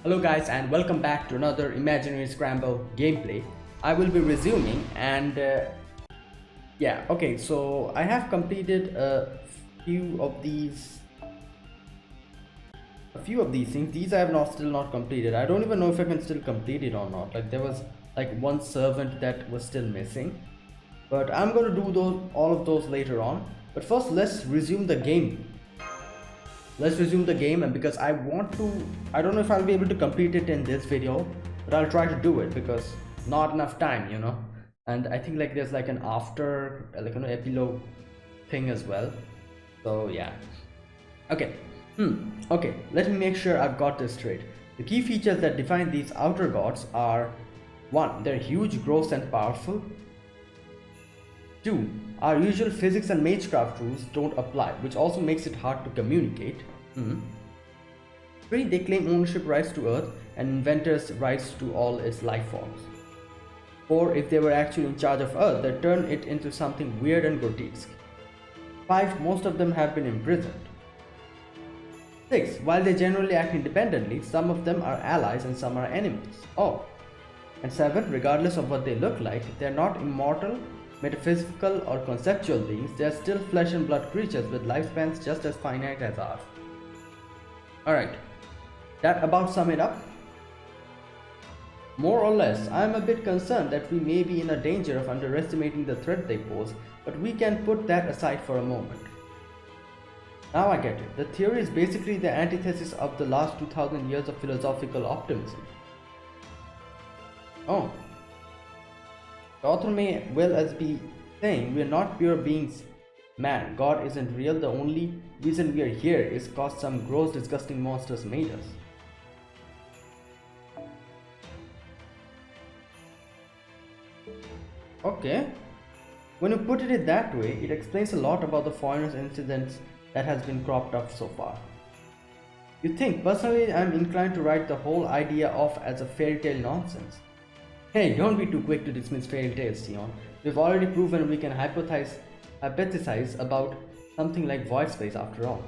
Hello guys and welcome back to another Imaginary Scramble gameplay. I will be resuming and yeah, okay, so I have completed few of these a few of these things. These I have not still not completed. I don't even know if I can still complete it or not. Like there was like one servant that was still missing. But I'm gonna do those all of those later on. But first let's resume the game. Let's resume the game, and because I don't know if I'll be able to complete it in this video, but I'll try to do it because not enough time, and I think like there's like an after like an epilogue thing as well, so yeah. Okay. Okay, let me make sure I've got this straight. The key features that define these outer gods are: 1. They're huge, gross and powerful. 2. Our usual physics and magecraft rules don't apply, which also makes it hard to communicate. 3. They claim ownership rights to Earth and inventors' rights to all its life forms. 4. If they were actually in charge of Earth, they turn it into something weird and grotesque. 5. Most of them have been imprisoned. 6. While they generally act independently, some of them are allies and some are enemies. Oh. And 7. Regardless of what they look like, they're not immortal, metaphysical or conceptual beings. They are still flesh and blood creatures with lifespans just as finite as ours. Alright, that about sum it up? More or less, I am a bit concerned that we may be in a danger of underestimating the threat they pose, but we can put that aside for a moment. Now I get it. The theory is basically the antithesis of the last 2000 years of philosophical optimism. Oh. The author may well as be saying we are not pure beings. Man, God isn't real. The only reason we are here is cause some gross, disgusting monsters made us. Okay. When you put it that way, it explains a lot about the foreigners' incidents that has been cropped up so far. You think, personally, I'm inclined to write the whole idea off as a fairy tale nonsense. Hey, don't be too quick to dismiss fairy tales, Sion. We've already proven we can hypothesize about something like void space after all.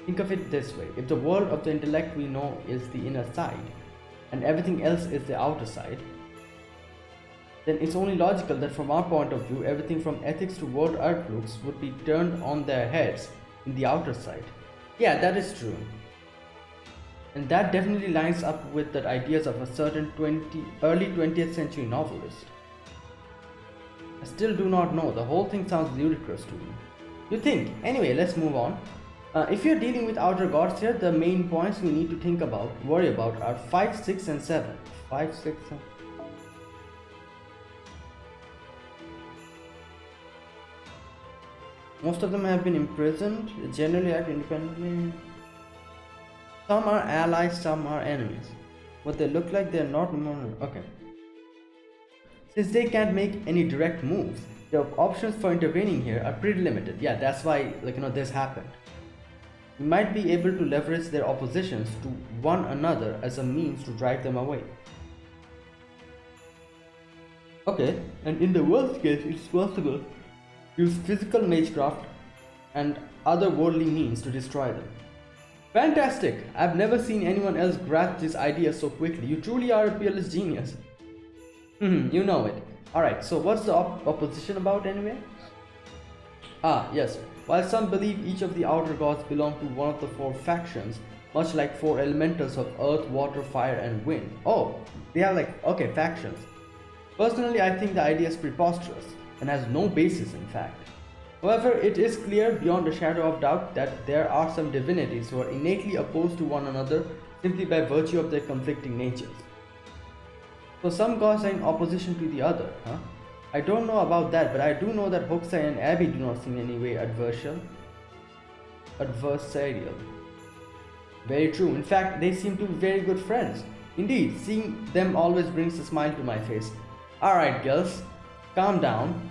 Think of it this way: if the world of the intellect we know is the inner side, and everything else is the outer side, then it's only logical that from our point of view, everything from ethics to world outlooks would be turned on their heads in the outer side. Yeah, that is true. And that definitely lines up with the ideas of a certain early 20th century novelist. I still do not know, the whole thing sounds ludicrous to me. You think? Anyway, let's move on. If you're dealing with outer gods here, the main points we need to worry about are 5, 6 and 7. 5, 6 and... Most of them have been imprisoned, generally act independently. Some are allies, some are enemies. What they look like, they're not more... Okay. Since they can't make any direct moves, the options for intervening here are pretty limited. Yeah, that's why, this happened. We might be able to leverage their oppositions to one another as a means to drive them away. Okay, and in the worst case, it's possible to use physical magecraft and other worldly means to destroy them. Fantastic! I've never seen anyone else grasp this idea so quickly. You truly are a peerless genius. You know it. Alright, so what's the opposition about anyway? Ah, yes. While some believe each of the outer gods belong to one of the 4 factions, much like 4 elementals of earth, water, fire and wind. Oh, they are okay, factions. Personally, I think the idea is preposterous and has no basis in fact. However, it is clear beyond a shadow of doubt that there are some divinities who are innately opposed to one another simply by virtue of their conflicting natures. So some gods are in opposition to the other, huh? I don't know about that, but I do know that Hokusai and Abby do not seem in any way adversarial. Very true. In fact, they seem to be very good friends. Indeed, seeing them always brings a smile to my face. Alright girls, calm down.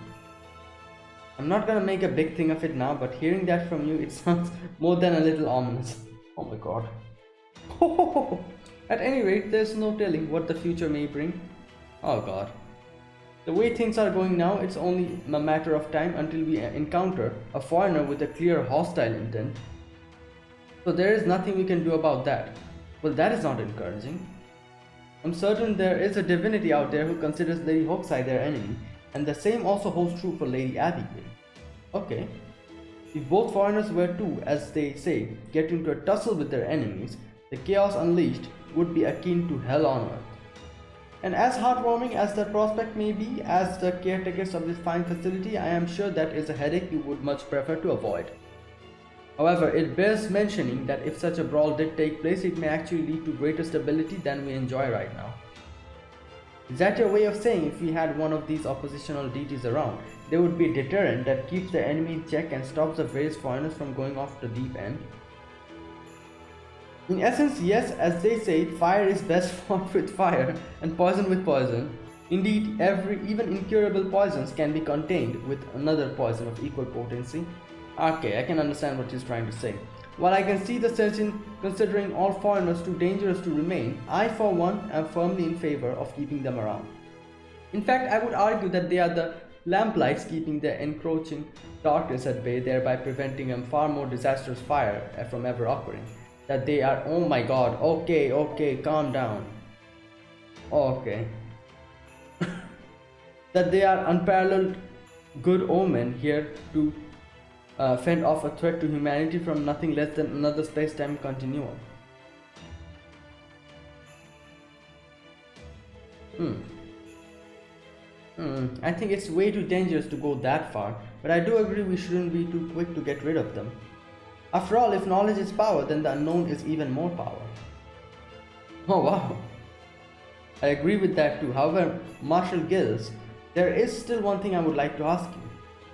I'm not gonna make a big thing of it now, but hearing that from you, it sounds more than a little ominous. Oh my god. At any rate, there's no telling what the future may bring. Oh god. The way things are going now, it's only a matter of time until we encounter a foreigner with a clear hostile intent. So there is nothing we can do about that. Well, that is not encouraging. I'm certain there is a divinity out there who considers Lady Hokusai their enemy, and the same also holds true for Lady Abigail. Okay. If both foreigners were to, as they say, get into a tussle with their enemies, the chaos unleashed would be akin to hell on earth. And as heartwarming as the prospect may be, as the caretakers of this fine facility, I am sure that is a headache you would much prefer to avoid. However, it bears mentioning that if such a brawl did take place, it may actually lead to greater stability than we enjoy right now. Is that your way of saying if we had one of these oppositional deities around, there would be a deterrent that keeps the enemy in check and stops the various foreigners from going off the deep end? In essence, yes, as they say, fire is best fought with fire and poison with poison. Indeed, even incurable poisons can be contained with another poison of equal potency. Okay, I can understand what he's trying to say. While I can see the sense in considering all foreigners too dangerous to remain, I for one am firmly in favor of keeping them around. In fact, I would argue that they are the lamplights keeping the encroaching darkness at bay, thereby preventing a far more disastrous fire from ever occurring. That they are, oh my god, okay, calm down. Okay. That they are unparalleled good omen here to fend off a threat to humanity from nothing less than another space-time continuum. I think it's way too dangerous to go that far, but I do agree we shouldn't be too quick to get rid of them. After all, if knowledge is power, then the unknown is even more power. Oh wow. I agree with that too. However, Marshal Gills, there is still one thing I would like to ask you.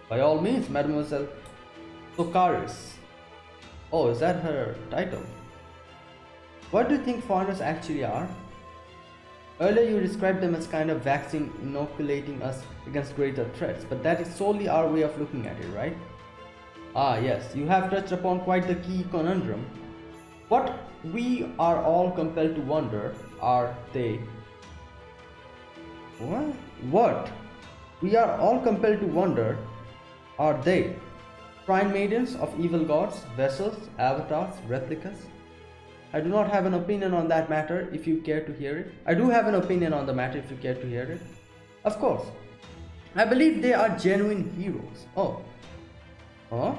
By all means, Mademoiselle Socaris. Oh, is that her title? What do you think foreigners actually are? Earlier you described them as kind of vaccine inoculating us against greater threats, but that is solely our way of looking at it, right? Ah yes, you have touched upon quite the key conundrum. What we are all compelled to wonder are they... What? We are all compelled to wonder are they shrine maidens of evil gods, vessels, avatars, replicas? I do not have an opinion on that matter if you care to hear it. I do have an opinion on the matter if you care to hear it. Of course. I believe they are genuine heroes. Oh. Huh?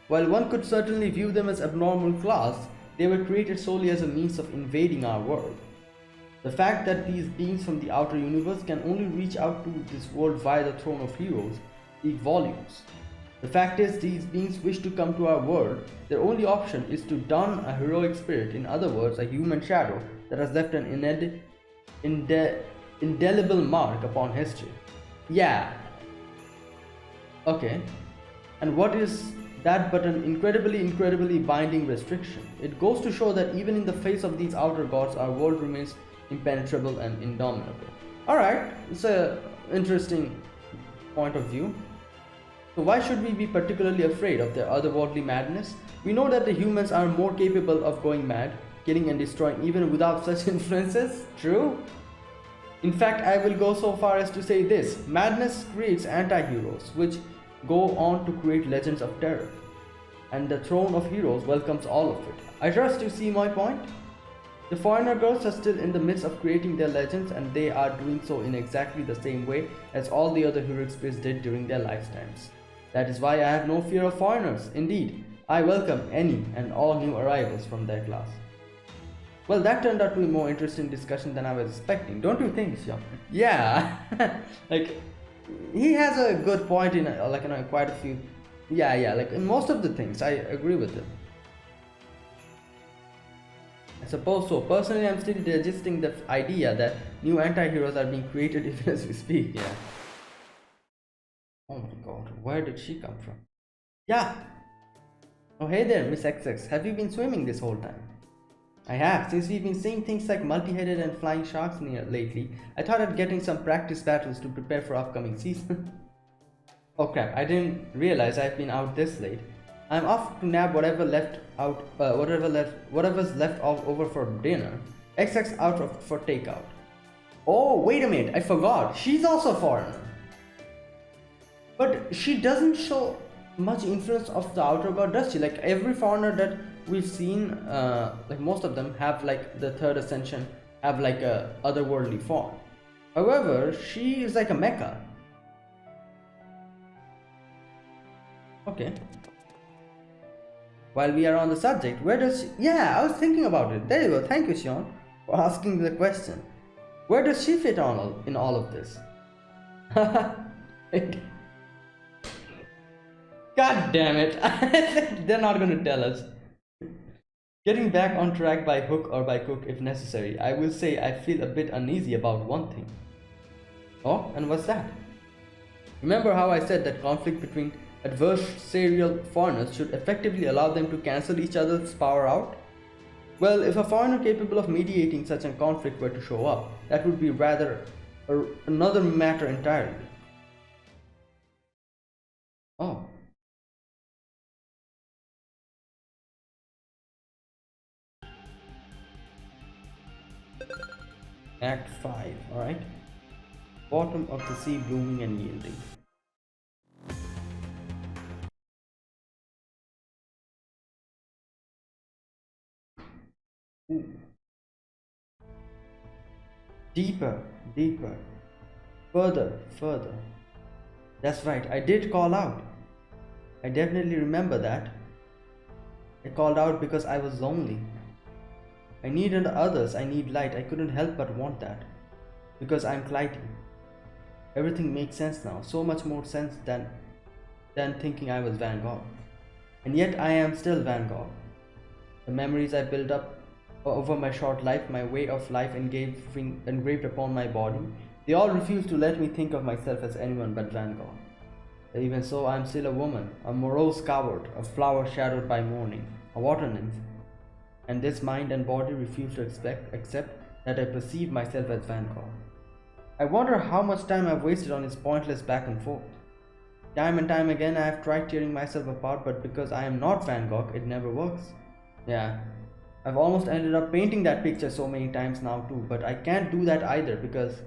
While one could certainly view them as abnormal class, they were created solely as a means of invading our world. The fact that these beings from the outer universe can only reach out to this world via the throne of heroes speak volumes. The fact is, these beings wish to come to our world. Their only option is to don a heroic spirit, in other words, a human shadow that has left an indelible mark upon history. Yeah. Okay. And what is that but an incredibly binding restriction? It goes to show that even in the face of these outer gods, our world remains impenetrable and indomitable. Alright, it's an interesting point of view. So why should we be particularly afraid of their otherworldly madness? We know that the humans are more capable of going mad, killing and destroying even without such influences. True? In fact, I will go so far as to say this: madness creates anti-heroes, which go on to create legends of terror. And the throne of heroes welcomes all of it. I trust you see my point? The foreigner girls are still in the midst of creating their legends, and they are doing so in exactly the same way as all the other heroic spirits did during their lifetimes. That is why I have no fear of foreigners. Indeed, I welcome any and all new arrivals from their class. Well, that turned out to be a more interesting discussion than I was expecting, don't you think, Xiao? Yeah, like, he has a good point in quite a few. Yeah, like in most of the things, I agree with him. I suppose so. Personally, I'm still digesting the idea that new anti-heroes are being created even as we speak, yeah. Oh my god, where did she come from? Yeah! Oh hey there, Miss XX, have you been swimming this whole time? I have, since we've been seeing things like multi-headed and flying sharks lately. I thought I'd getting some practice battles to prepare for upcoming season. Oh crap, I didn't realize I've been out this late. I'm off to nab whatever's left over for dinner. XX out for takeout. Oh, wait a minute, I forgot. She's also a foreigner. But she doesn't show much influence of the outer god, does she? Like every foreigner that we've seen, like most of them have like the third ascension, have like a otherworldly form. However, she is like a mecha. Okay. While we are on the subject, where does she... Yeah, I was thinking about it. There you go. Thank you, Sean, for asking the question. Where does she fit on in all of this? God damn it. They're not going to tell us. Getting back on track by hook or by crook if necessary, I will say I feel a bit uneasy about one thing. Oh, and what's that? Remember how I said that conflict between adversarial foreigners should effectively allow them to cancel each other's power out? Well, if a foreigner capable of mediating such a conflict were to show up, that would be rather another matter entirely. Oh. Act 5, alright? Bottom of the sea blooming and yielding. Ooh. Deeper, deeper. Further, further. That's right, I did call out. I definitely remember that. I called out because I was lonely. I needed others, I need light. I couldn't help but want that. Because I'm Clytie. Everything makes sense now, so much more sense than thinking I was Van Gogh. And yet I am still Van Gogh. The memories I built up over my short life, my way of life engraved upon my body, they all refuse to let me think of myself as anyone but Van Gogh. Even so, I am still a woman, a morose coward, a flower shadowed by morning, a water nymph. And this mind and body refuse to accept that I perceive myself as Van Gogh. I wonder how much time I've wasted on this pointless back and forth. Time and time again I have tried tearing myself apart, but because I am not Van Gogh, it never works. Yeah, I've almost ended up painting that picture so many times now too, but I can't do that either because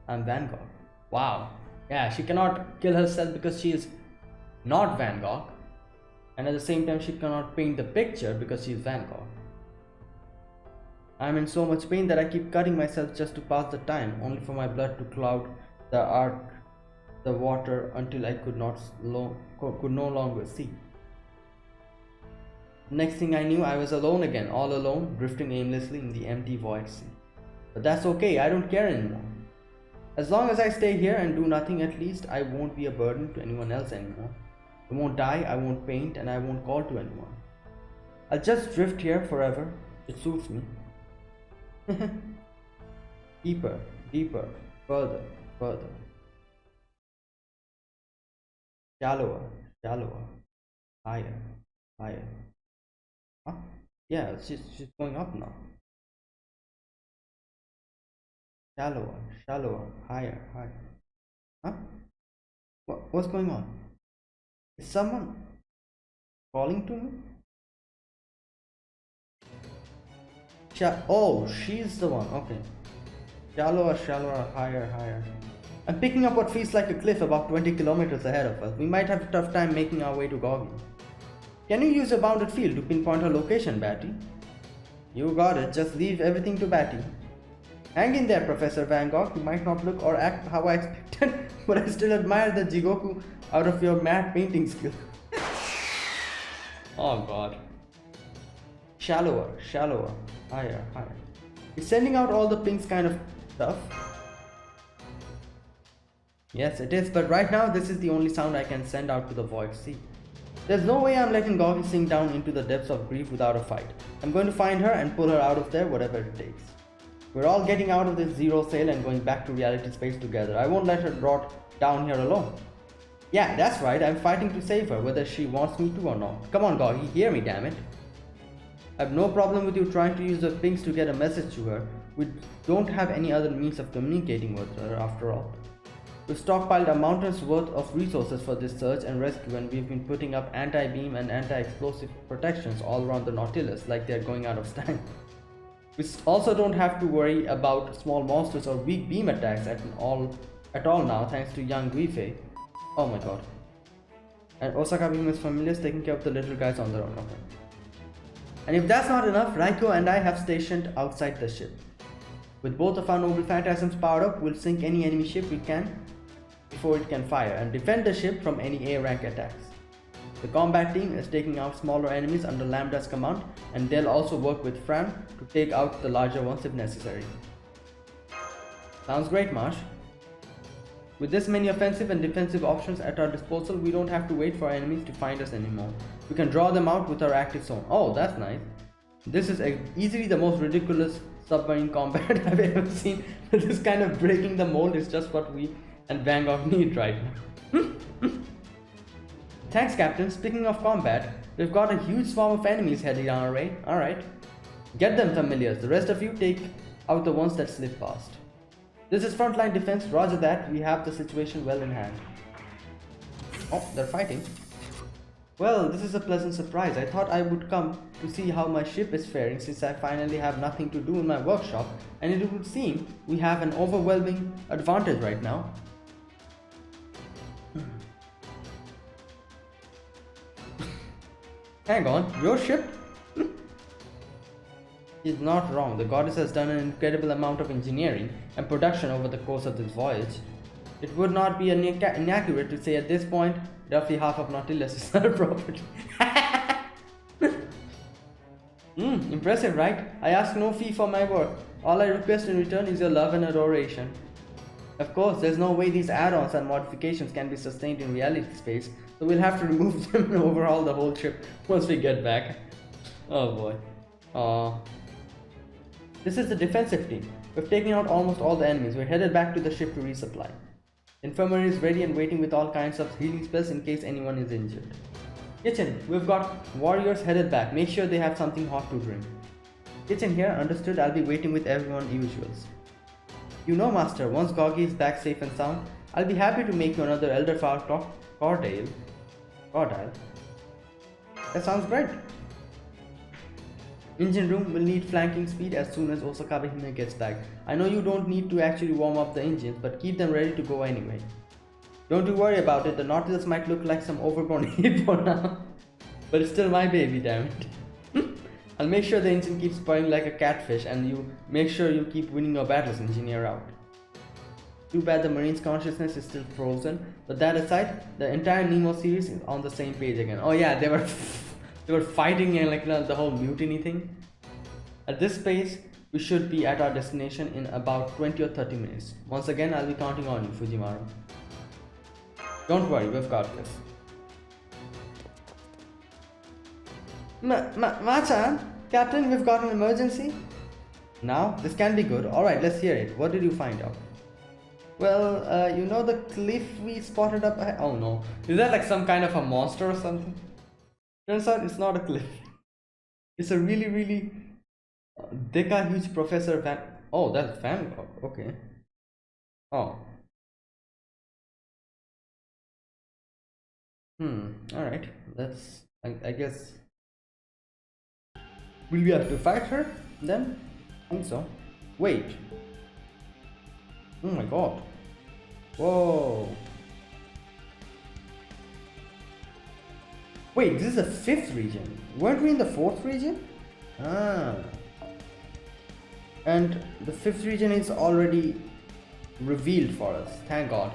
I'm Van Gogh. Wow. Yeah, she cannot kill herself because she is not Van Gogh, and at the same time she cannot paint the picture because she is Van Gogh. I'm in so much pain that I keep cutting myself just to pass the time, only for my blood to cloud the water until I could no longer see. Next thing I knew, I was alone again, all alone, drifting aimlessly in the empty void sea. But that's okay, I don't care anymore. As long as I stay here and do nothing, at least I won't be a burden to anyone else anymore. I won't die, I won't paint, and I won't call to anyone. I'll just drift here forever. It suits me. Deeper, deeper, further, further. Shallower, shallower, higher, higher. Huh? Yeah, she's going up now. Shallower, shallower, higher, higher. Huh? What's going on? Is someone calling to me? Oh, she's the one. Okay. Shallower, shallower, higher, higher. I'm picking up what feels like a cliff about 20 kilometers ahead of us. We might have a tough time making our way to Goggy. Can you use a bounded field to pinpoint her location, Batty? You got it. Just leave everything to Batty. Hang in there, Professor Van Gogh. You might not look or act how I expected, but I still admire the jigoku out of your mad painting skill. Oh god. Shallower, shallower, higher, higher. It's sending out all the pinks kind of stuff. Yes, it is, but right now this is the only sound I can send out to the void sea. There's no way I'm letting Goggy sink down into the depths of grief without a fight. I'm going to find her and pull her out of there, whatever it takes. We're all getting out of this zero sail and going back to reality space together. I won't let her rot down here alone. Yeah, that's right, I'm fighting to save her, whether she wants me to or not. Come on, Goggy, hear me, damn it. I have no problem with you trying to use the pinks to get a message to her. We don't have any other means of communicating with her, after all. We've stockpiled a mountain's worth of resources for this search and rescue, and we've been putting up anti-beam and anti-explosive protections all around the Nautilus like they're going out of style. We also don't have to worry about small monsters or weak beam attacks at all now, thanks to young Guifei. Oh my god. And Osaka Beam is familiar, taking care of the little guys on their own. Okay. And if that's not enough, Raiko and I have stationed outside the ship. With both of our noble phantasms powered up, we'll sink any enemy ship we can before it can fire and defend the ship from any A rank attacks. The combat team is taking out smaller enemies under Lambda's command, and they'll also work with Fran to take out the larger ones if necessary. Sounds great, Marsh. With this many offensive and defensive options at our disposal, we don't have to wait for enemies to find us anymore. We can draw them out with our active zone. Oh, that's nice. This is easily the most ridiculous submarine combat I've ever seen. This kind of breaking the mold is just what we and Vanguard need right now. Thanks, Captain. Speaking of combat, we've got a huge swarm of enemies heading our way. Alright. Get them, familiars. The rest of you take out the ones that slip past. This is frontline defense. Roger that. We have the situation well in hand. Oh, they're fighting. Well, this is a pleasant surprise. I thought I would come to see how my ship is faring since I finally have nothing to do in my workshop, and it would seem we have an overwhelming advantage right now. Hang on, your ship? He's not wrong. The goddess has done an incredible amount of engineering and production over the course of this voyage. It would not be inaccurate to say at this point, roughly half of Nautilus is her property. Impressive, right? I ask no fee for my work. All I request in return is your love and adoration. Of course, there's no way these add-ons and modifications can be sustained in reality space, so we'll have to remove them and overhaul the whole ship once we get back. Oh boy. This is the defensive team. We've taken out almost all the enemies. We're headed back to the ship to resupply. The infirmary is ready and waiting with all kinds of healing spells in case anyone is injured. Kitchen, we've got warriors headed back. Make sure they have something hot to drink. Kitchen here, understood. I'll be waiting with everyone usuals. You know, Master, once Goggy is back safe and sound, I'll be happy to make you another Elderflower Cordale. That sounds great. Engine room will need flanking speed as soon as Osakabe Hime gets back. I know you don't need to actually warm up the engines, but keep them ready to go anyway. Don't you worry about it, the Nautilus might look like some overgrown heap for now. But it's still my baby, damn it. I'll make sure the engine keeps purring like a catfish, and you make sure you keep winning your battles, engineer out. Too bad the Marine's consciousness is still frozen, but that aside, the entire Nemo series is on the same page again. Oh yeah, they were fighting and like the whole mutiny thing. At this pace, we should be at our destination in about 20 or 30 minutes. Once again, I'll be counting on you, Fujimaru. Don't worry, we've got this. Machan, Captain, we've got an emergency. Now, this can be good. Alright, let's hear it. What did you find out? Well, you know the cliff we spotted up ahead? Oh no. Is that like some kind of a monster or something? Turns out it's not a cliff. It's a really Deka huge Professor Van... Oh, that's Van Gogh. Okay. Oh. Alright. Let's... I guess... Will we have to fight her then? I think so. Wait. Oh my god. Whoa. Wait, this is the 5th region. Weren't we in the 4th region? Ah. And the 5th region is already revealed for us. Thank god.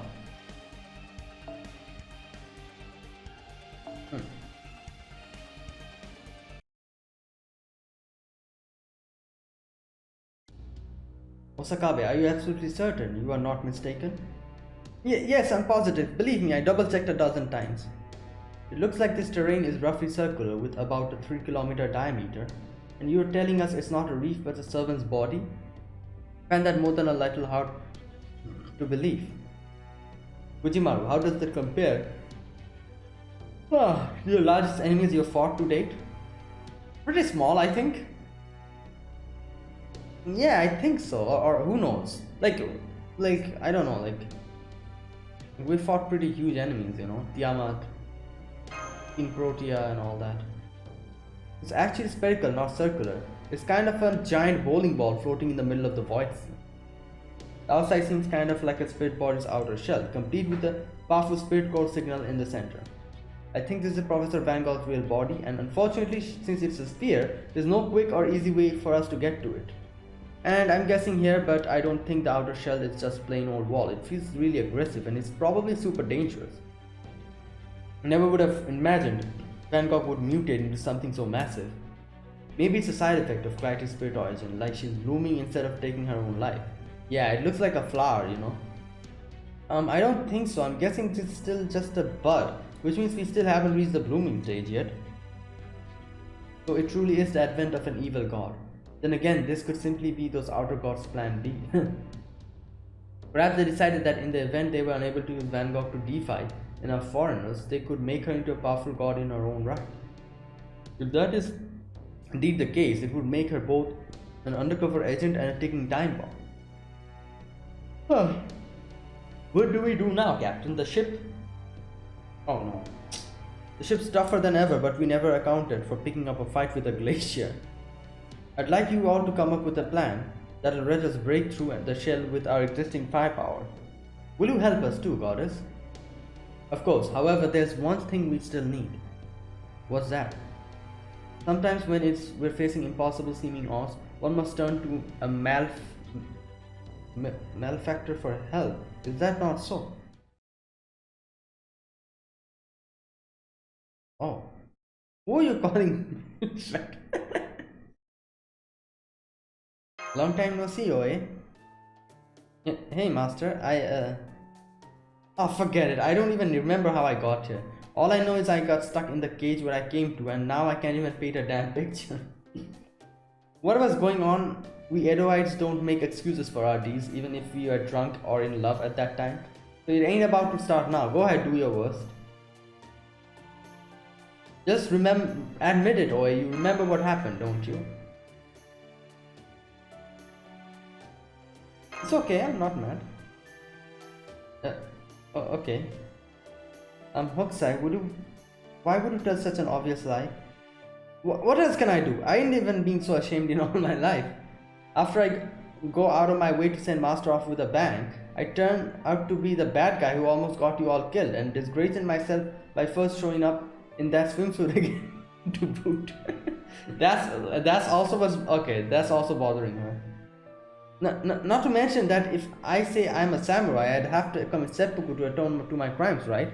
Osakabe, are you absolutely certain you are not mistaken? Yes, I'm positive. Believe me, I double-checked a dozen times. It looks like this terrain is roughly circular with about a 3-kilometer diameter, and you're telling us it's not a reef but a servant's body? I find that more than a little hard to believe. Fujimaru, how does that compare to the largest enemies you've fought to date? Pretty small, I think. Yeah, I think so, or who knows? Like I don't know. Like we fought pretty huge enemies, you know, Tiamat, King Protea, and all that. It's actually spherical, not circular. It's kind of a giant bowling ball floating in the middle of the void sea. The outside seems kind of like a spirit body's outer shell, complete with a powerful spirit core signal in the center. I think this is Professor Van Gogh's real body, and unfortunately, since it's a sphere, there's no quick or easy way for us to get to it. And I'm guessing here, but I don't think the outer shell is just plain old wall. It feels really aggressive and it's probably super dangerous. I never would have imagined Van Gogh would mutate into something so massive. Maybe it's a side effect of Clytie's spirit origin, like she's blooming instead of taking her own life. Yeah, it looks like a flower, you know. I don't think so. I'm guessing it's still just a bud, which means we still haven't reached the blooming stage yet. So it truly is the advent of an evil god. Then again, this could simply be those outer gods' plan B. Perhaps they decided that in the event they were unable to use Van Gogh to defy enough foreigners, they could make her into a powerful god in her own right. If that is indeed the case, it would make her both an undercover agent and a ticking time bomb. Huh. What do we do now, Captain? The ship? Oh no. The ship's tougher than ever, but we never accounted for picking up a fight with a glacier. I'd like you all to come up with a plan that'll let us break through the shell with our existing firepower. Will you help us too, Goddess? Of course, however, there's one thing we still need. What's that? Sometimes when we're facing impossible seeming odds, one must turn to a malefactor for help. Is that not so? Oh. Who are you calling? Long time no see, eh? Hey, Master, Oh, forget it. I don't even remember how I got here. All I know is I got stuck in the cage where I came to, and now I can't even paint a damn picture. What was going on? We Edoites don't make excuses for our deeds, even if we are drunk or in love at that time. So it ain't about to start now. Go ahead, do your worst. Just admit it, Oe. You remember what happened, don't you? It's okay, I'm not mad. Okay. Hokusai, why would you tell such an obvious lie? What else can I do? I ain't even been so ashamed in all my life. After I go out of my way to send Master off with a bang, I turn out to be the bad guy who almost got you all killed, and disgracing myself by first showing up in that swimsuit again to boot. That's also bothering her. Not to mention that if I say I'm a samurai, I'd have to commit seppuku to atone to my crimes, right?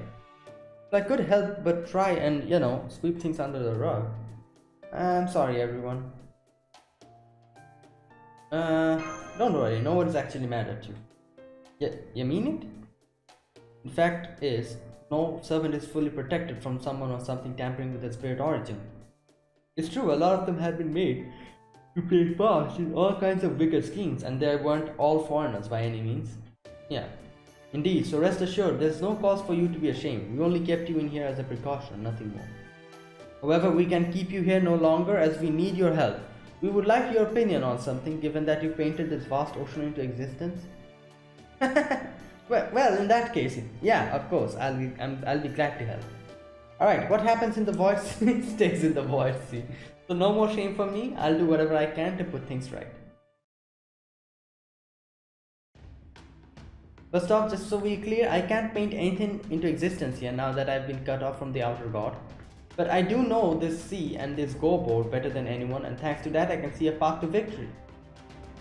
So I could help but try and, sweep things under the rug. I'm sorry, everyone. Don't worry, no one's actually mad at you. You mean it? In fact, no servant is fully protected from someone or something tampering with their spirit origin. It's true, a lot of them have been made to play fast in all kinds of wicked schemes, and they weren't all foreigners by any means. Yeah, indeed, so rest assured, there's no cause for you to be ashamed. We only kept you in here as a precaution, nothing more. However, we can keep you here no longer as we need your help. We would like your opinion on something, given that you painted this vast ocean into existence. well, in that case, yeah, of course, I'll be glad to help. Alright, what happens in the void sea stays in the void sea. So no more shame for me, I'll do whatever I can to put things right. First off, just so we're clear, I can't paint anything into existence here now that I've been cut off from the outer god. But I do know this sea and this go board better than anyone, and thanks to that I can see a path to victory.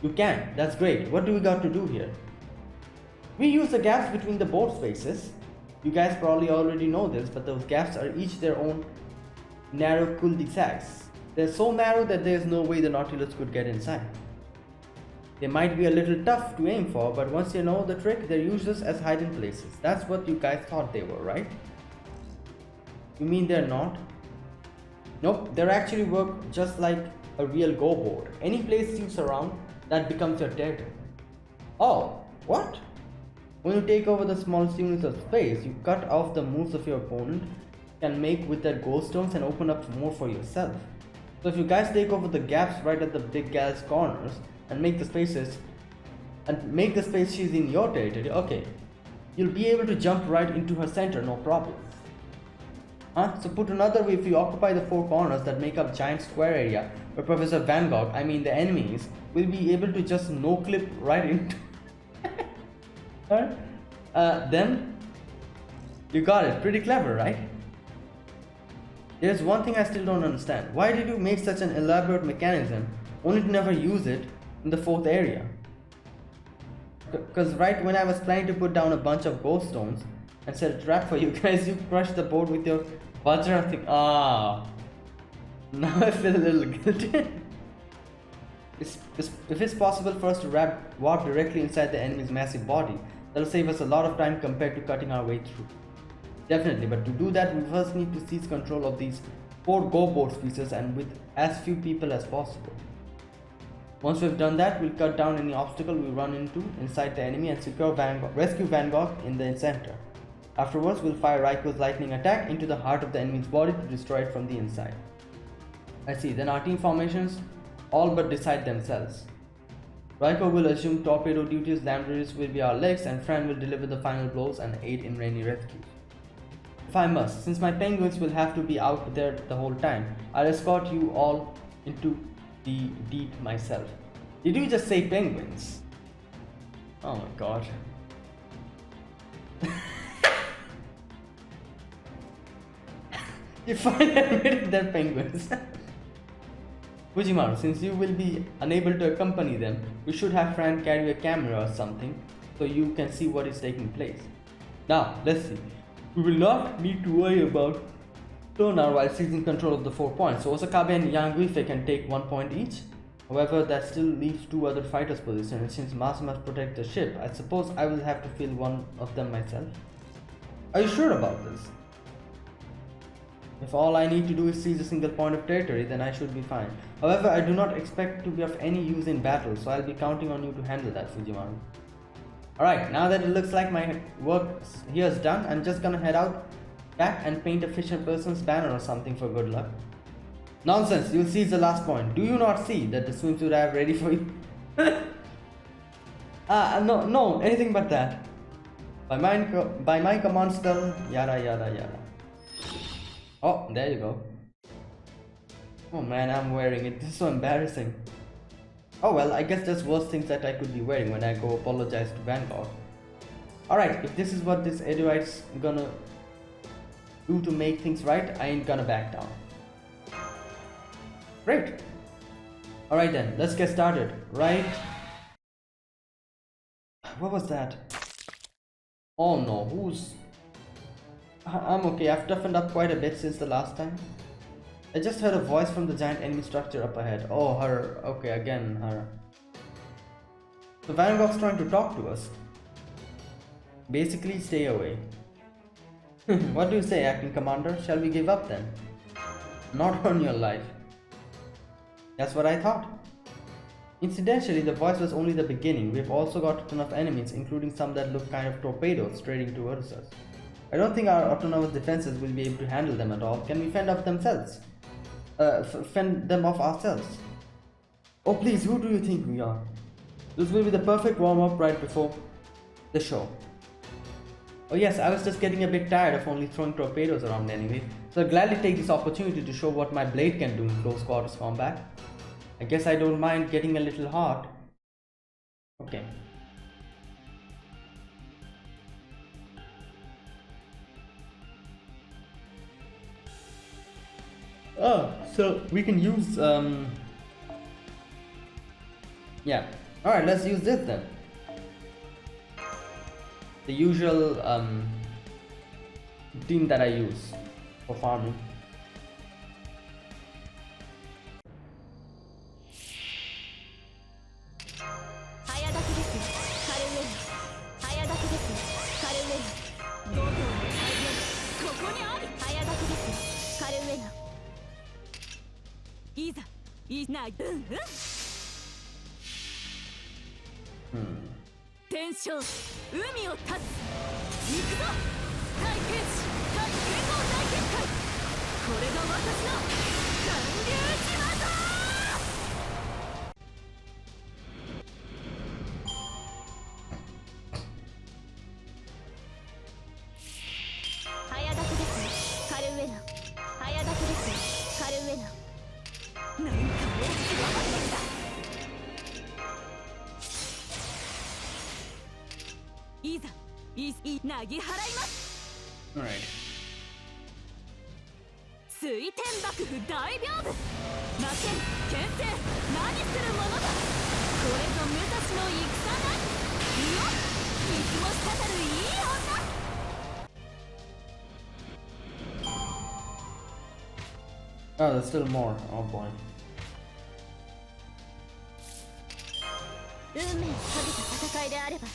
You can, that's great. What do we got to do here? We use the gaps between the board spaces. You guys probably already know this, but those gaps are each their own narrow cul-de-sacs. They're so narrow that there's no way the Nautilus could get inside. They might be a little tough to aim for, but once you know the trick, they're useless as hiding places. That's what you guys thought they were, right? You mean they're not? Nope, they actually work just like a real go board. Any place you surround, that becomes your territory. Oh, what? When you take over the smallest units of space, you cut off the moves of your opponent, can make with their ghost stones and open up more for yourself. So if you guys take over the gaps right at the big gal's corners and make the space she's in your territory, okay, you'll be able to jump right into her center, no problem. So put another way, if you occupy the four corners that make up giant square area where Professor Van Gogh, the enemies, will be able to just no-clip right into then you got it. Pretty clever, right? There's one thing I still don't understand. Why did you make such an elaborate mechanism only to never use it in the fourth area? Because right when I was planning to put down a bunch of ghost stones and set a trap for you guys, you crushed the board with your Vajra thing. Ah, now I feel a little guilty. If it's possible for us to warp directly inside the enemy's massive body, that'll save us a lot of time compared to cutting our way through. Definitely, but to do that, we first need to seize control of these 4 go board pieces and with as few people as possible. Once we've done that, we'll cut down any obstacle we run into inside the enemy and rescue Vanguard in the center. Afterwards, we'll fire Raiko's lightning attack into the heart of the enemy's body to destroy it from the inside. I see, then our team formations all but decide themselves. Raiko will assume torpedo duties, Landris will be our legs, and Fran will deliver the final blows and aid in rainy rescues. If I must, since my penguins will have to be out there the whole time, I'll escort you all into the deep myself. Did you just say penguins? Oh my god. You finally admitted they're penguins. Fujimaru, since you will be unable to accompany them, we should have Fran carry a camera or something so you can see what is taking place. Now, let's see. We will not need to worry about sonar while seizing control of the 4 points, so Osakabe and Yanguife can take 1 point each. However, that still leaves 2 other fighters positioned, and since Masa must protect the ship, I suppose I will have to fill one of them myself. Are you sure about this? If all I need to do is seize a single point of territory, then I should be fine. However, I do not expect to be of any use in battle, so I'll be counting on you to handle that, Fujimaru. Alright, now that it looks like my work here is done, I'm just gonna head out back and paint a fisher person's banner or something for good luck. Nonsense, you'll seize the last point. Do you not see that the swimsuit I have ready for you? No, anything but that. By my command spell, yada yada yada. Oh, there you go. Oh man, I'm wearing it. This is so embarrassing. Oh well, I guess there's worse things that I could be wearing when I go apologize to Vanguard. Alright, if this is what this Erudite's gonna do to make things right, I ain't gonna back down. Great. Alright then, let's get started. Right. What was that? Oh no, who's... I'm okay, I've toughened up quite a bit since the last time. I just heard a voice from the giant enemy structure up ahead. Oh, her. Okay, again, her. So Vanguard's trying to talk to us. Basically, stay away. What do you say, Acting Commander? Shall we give up then? Not on your life. That's what I thought. Incidentally, the voice was only the beginning. We've also got a ton of enemies, including some that look kind of torpedoes trading towards us. I don't think our autonomous defenses will be able to handle them at all. Can we fend off themselves? Fend them off ourselves? Oh please, who do you think we are? This will be the perfect warm-up right before the show. Oh yes, I was just getting a bit tired of only throwing torpedoes around anyway, so I'll gladly take this opportunity to show what my blade can do in close quarters combat. I guess I don't mind getting a little hot. Okay. Oh, so we can use yeah. Alright, let's use this then. The usual team that I use for farming. Alright. 水天幕府大屏風魔剣剣聖何するものだこれぞ武蔵の戦なりよ水も滴るいい女 Oh, there's still more. Oh boy. 運命をかけた戦いであれば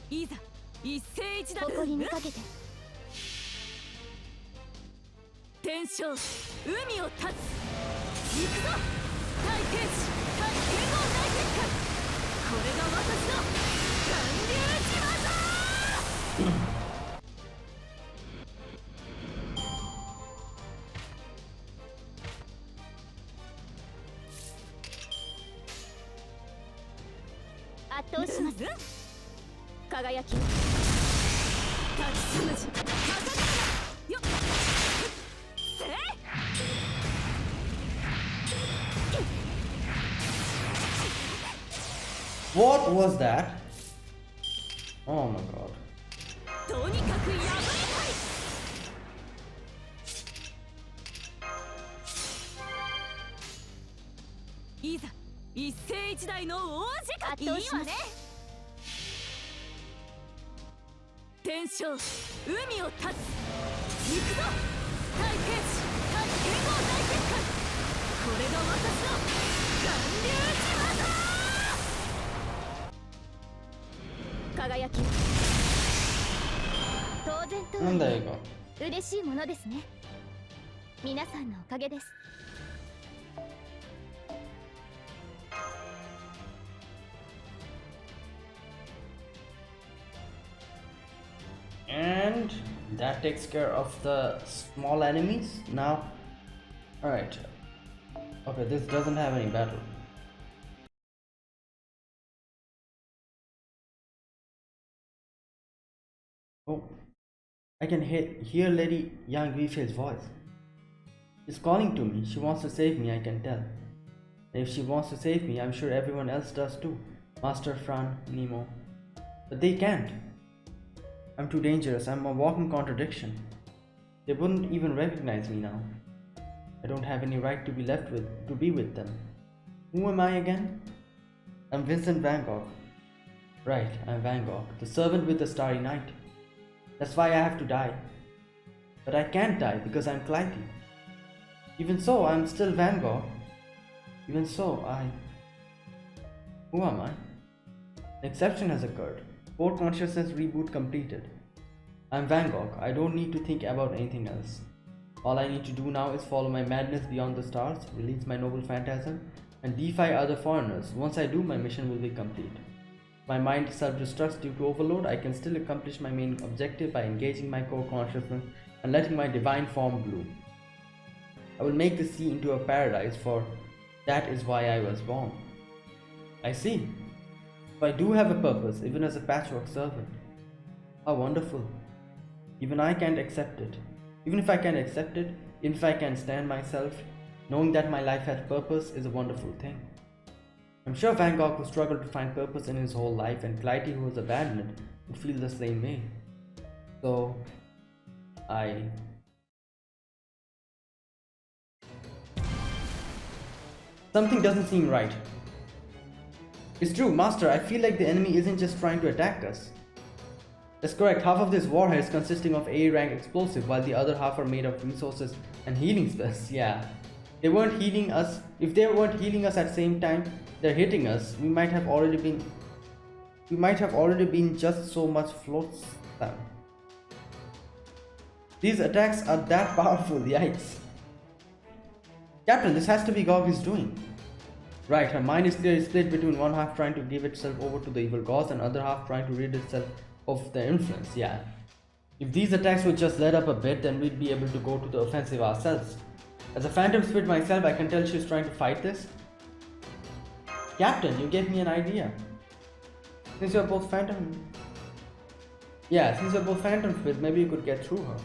いざ一世一代誇りにかけて天正海を立つ行くぞ対天使対剣豪大決壊これが私の巌流島だ圧倒します輝きを立ちすむじまさかよっせい What was that? Oh my god. とにかく破りたいいざ一世一代の王子かいいわね天正海を立つ行くぞ対天使対剣豪大決壊これが私の巌流島だ輝き当然となんだよ嬉しいものですね皆さんのおかげです And that takes care of the small enemies. Now, alright. Okay, this doesn't have any battle. Oh, I can hear Lady Yang Weifei's voice. She's calling to me. She wants to save me, I can tell. And if she wants to save me, I'm sure everyone else does too. Master, Fran, Nemo. But they can't. I'm too dangerous. I'm a walking contradiction. They wouldn't even recognize me now. I don't have any right to be with them. Who am I again? I'm Vincent Van Gogh. Right, I'm Van Gogh, the servant with the starry night. That's why I have to die. But I can't die because I'm Clytie. Even so, I'm still Van Gogh. Even so, Who am I? An exception has occurred. Core consciousness reboot completed. I'm Van Gogh. I don't need to think about anything else. All I need to do now is follow my madness beyond the stars, release my noble phantasm, and defy other foreigners. Once I do, my mission will be complete. If my mind self-destructs due to overload, I can still accomplish my main objective by engaging my core consciousness and letting my divine form bloom. I will make the sea into a paradise, for that is why I was born. I see. So I do have a purpose, even as a patchwork servant. How wonderful. Even I can't accept it. Even if I can accept it, even if I can stand myself, knowing that my life has purpose is a wonderful thing. I'm sure Van Gogh would struggle to find purpose in his whole life, and Clytie, who was abandoned, would feel the same way. So, Something doesn't seem right. It's true, Master, I feel like the enemy isn't just trying to attack us. That's correct, half of this warhead is consisting of A-rank explosive, while the other half are made of resources and healing spells. Yeah. They weren't healing us. If they weren't healing us at the same time they're hitting us, we might have already been just so much float down. These attacks are that powerful, yikes. Captain, this has to be Gogi's doing. Right, her mind is clearly split between one half trying to give itself over to the evil gods and other half trying to rid itself of their influence, yeah. If these attacks would just let up a bit, then we'd be able to go to the offensive ourselves. As a phantom spirit myself, I can tell she's trying to fight this. Captain, you gave me an idea. Since you're both phantom... Yeah, since you're both phantom spirits, maybe you could get through her.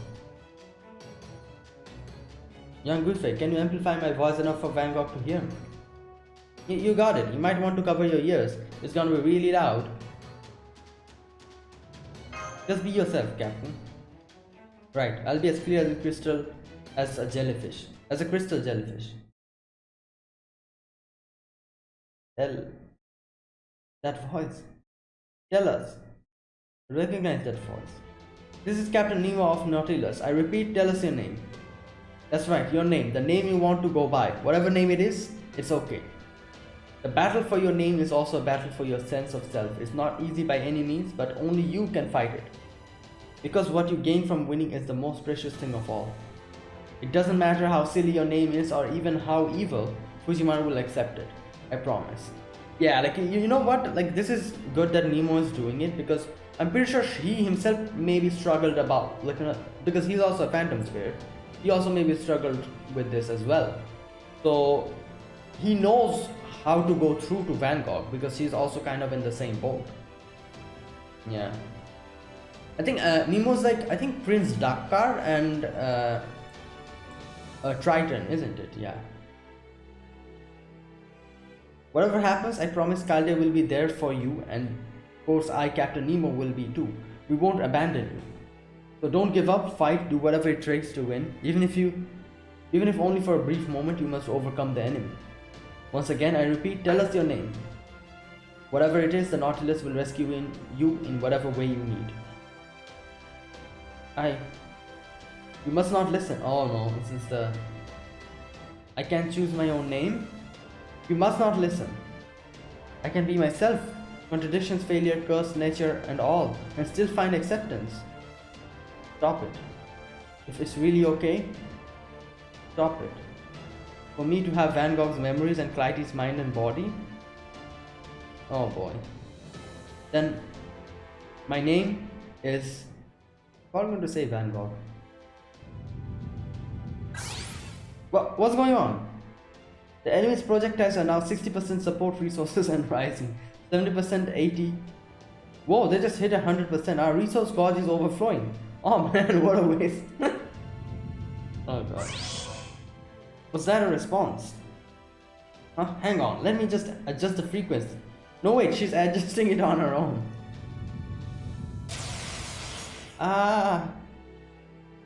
Young Weifei, can you amplify my voice enough for Van Gogh to hear me? You got it. You might want to cover your ears. It's gonna be really loud. Just be yourself, Captain. Right, I'll be as clear as a crystal. as a jellyfish, as a crystal jellyfish. Tell that voice. Tell us. Recognize that voice. This is Captain Nemo of Nautilus. I repeat, tell us your name. That's right, your name, the name you want to go by. Whatever name it is, it's okay. The battle for your name is also a battle for your sense of self. It's not easy by any means, but only you can fight it. Because what you gain from winning is the most precious thing of all. It doesn't matter how silly your name is or even how evil, Fujimaru will accept it. I promise. Yeah, like, you know what? Like, this is good that Nemo is doing it, because I'm pretty sure he himself maybe struggled about, like, because he's also a phantom spirit. He also maybe struggled with this as well. So he knows how to go through to Van Gogh, because he's also kind of in the same boat. Yeah. I think Nemo's like, I think Prince Dakar and Triton, isn't it? Yeah. Whatever happens, I promise Calde will be there for you, and of course I, Captain Nemo, will be too. We won't abandon you. So don't give up, fight, do whatever it takes to win. Even if only for a brief moment, you must overcome the enemy. Once again, I repeat, tell us your name. Whatever it is, the Nautilus will rescue you in whatever way you need. You must not listen. Oh no, this is the... I can't choose my own name. You must not listen. I can be myself. Contradictions, failure, curse, nature, and all, and still find acceptance. Stop it. If it's really okay, stop it. For me to have Van Gogh's memories and Clytie's mind and body, oh boy. Then my name is... What am I going to say, Van Gogh? What's going on? The enemy's projectiles are now 60% support resources and rising. 70%, 80. Whoa, they just hit 100%. Our resource gauge is overflowing. Oh man, what a waste. Oh god. Was that a response? Huh? Hang on, let me just adjust the frequency. No wait, she's adjusting it on her own. Ah.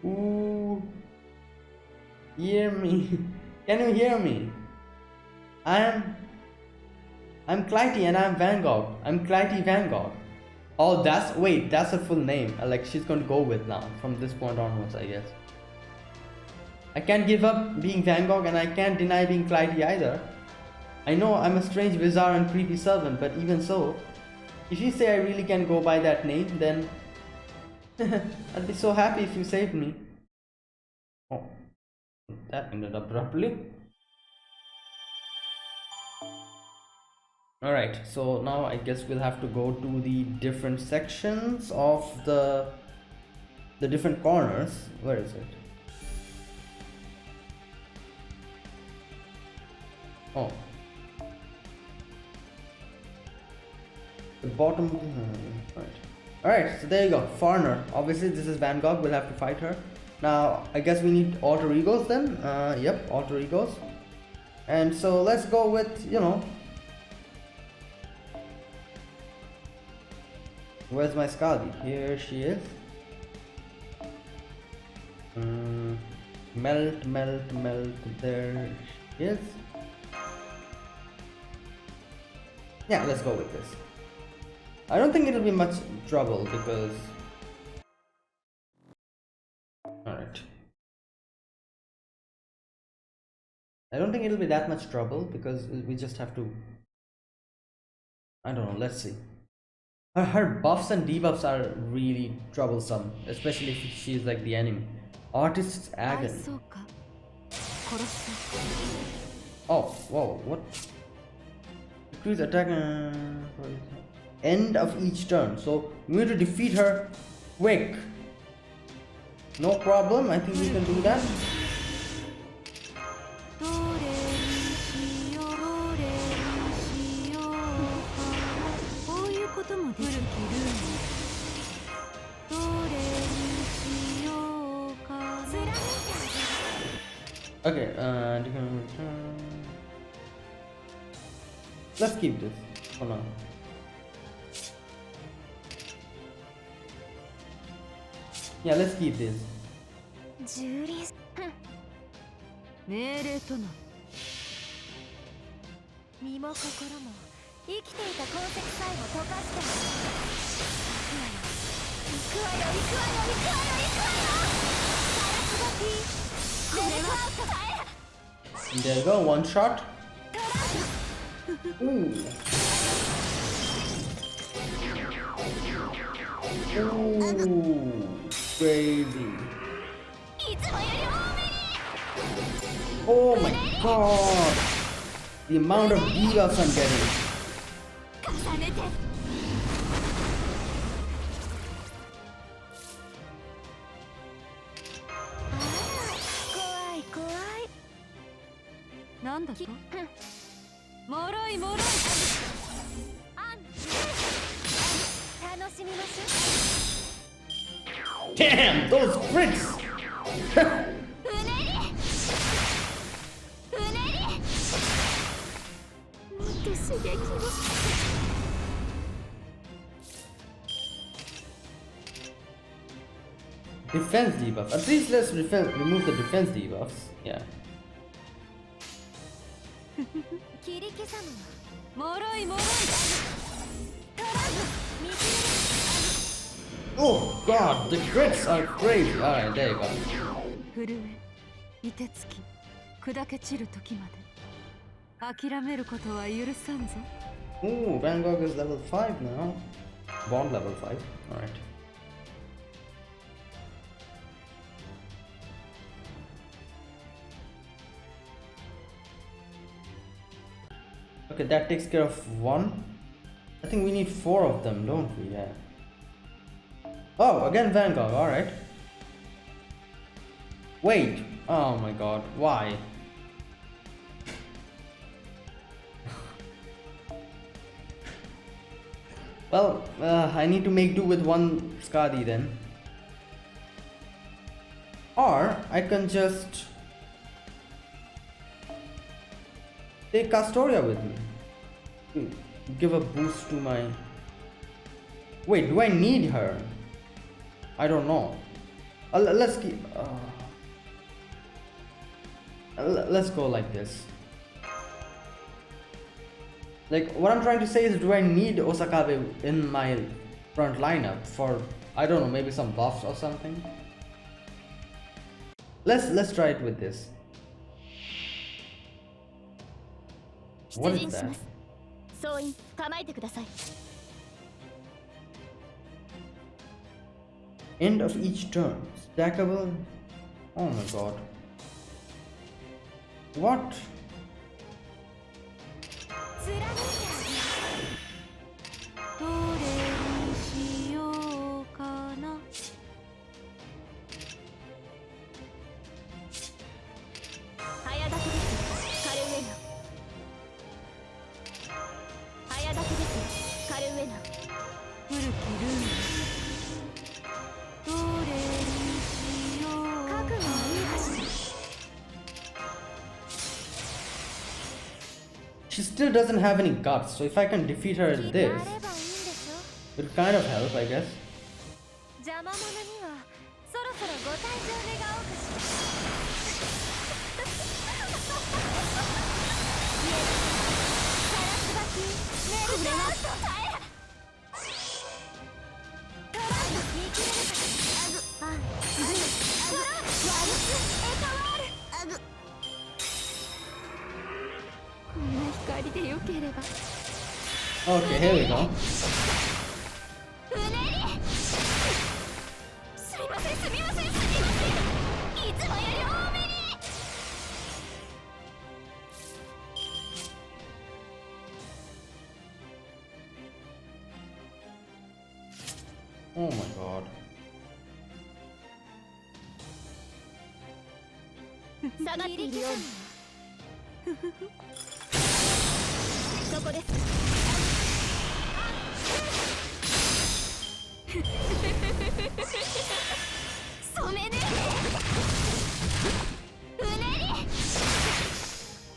Ooh. Hear me. Can you hear me? I'm Clytie and I'm Van Gogh. I'm Clytie Van Gogh. Oh, that's her full name. Like, she's going to go with now from this point onwards, I guess. I can't give up being Van Gogh, and I can't deny being Clytie either. I know I'm a strange, bizarre, and creepy servant, but even so, if you say I really can go by that name, then I'd be so happy if you saved me. Oh, that ended abruptly. Alright, so now I guess we'll have to go to the different sections of the different corners. Where is it? Oh, the bottom. Alright, so there you go. Foreigner. Obviously this is Van Gogh. We'll have to fight her. Now I guess we need alter egos then. Yep, alter egos. And so let's go with, you know, where's my Skadi? Here she is. Melt, melt, melt. There she is. Yeah, let's go with this. I don't think it'll be much trouble because... Alright. I don't think it'll be that much trouble because we just have to... I don't know, let's see. Her buffs and debuffs are really troublesome, especially if she's like the enemy. Artist's Agony. Oh, whoa, what? Increase attack end of each turn. So we need to defeat her quick. No problem, I think we can do that. Okay, let's keep this for now. Yeah, let's keep this. 命令とな。身も心も生きていた痕跡さえも溶かして行くわよ行くわよ行くわよ行くわよ行くわよ。これは耐え。 There you go, one shot. Ooh. Ooh, crazy. Oh my god. The amount of debuffs I'm getting. 重ねて。怖い怖い。なんだと。もろいもろい。楽しみましょ Damn, those crits! う。うねりうねり。もっと刺激を。Defense debuff. At least let's remove the defense debuffs. Yeah. 切り刻むわ。もろいもろい。トラブ見切 Oh god, the crits are crazy. Alright, there you go. 震え、凍てつき、砕け散る時まで諦めることは許さんぞ。 Ooh, Van Gogh is level 5 now. Bond level 5. Alright. Okay, that takes care of one. I think we need 4 of them, don't we? Yeah. Oh, again Van Gogh, alright. Wait. Oh my god, why? Well, I need to make do with one Skadi then. Or I can just take Castoria with me. Give a boost to my... Wait, do I need her? I don't know. Let's keep... let's go like this. Like, what I'm trying to say is, do I need Osakabe in my front lineup for, I don't know, maybe some buffs or something? Let's try it with this. What is that? 総員構えてください。 End of each turn. Stackable. Oh my god. What? 貫いてどれにしようかな。早立てですカルウェナ。早立てですカルウェナ。古きルール。どれにしよう。覚悟はいいかしら。 She still doesn't have any guts, so if I can defeat her in な this, ればいいんでしょ。 it'll kind of help, I guess. 邪魔者にはそろそろご退場願おうかしら。サラスバキメルダート耐え。トランプ見切れるか。アグアングアグワルスエタワールアグ。こんな光でよければ。 Okay, here we go. うねり。すみませんすみませんすみません。いつもより多めに。 Oh my god. 下がっているように。そこです。染めねえ。うね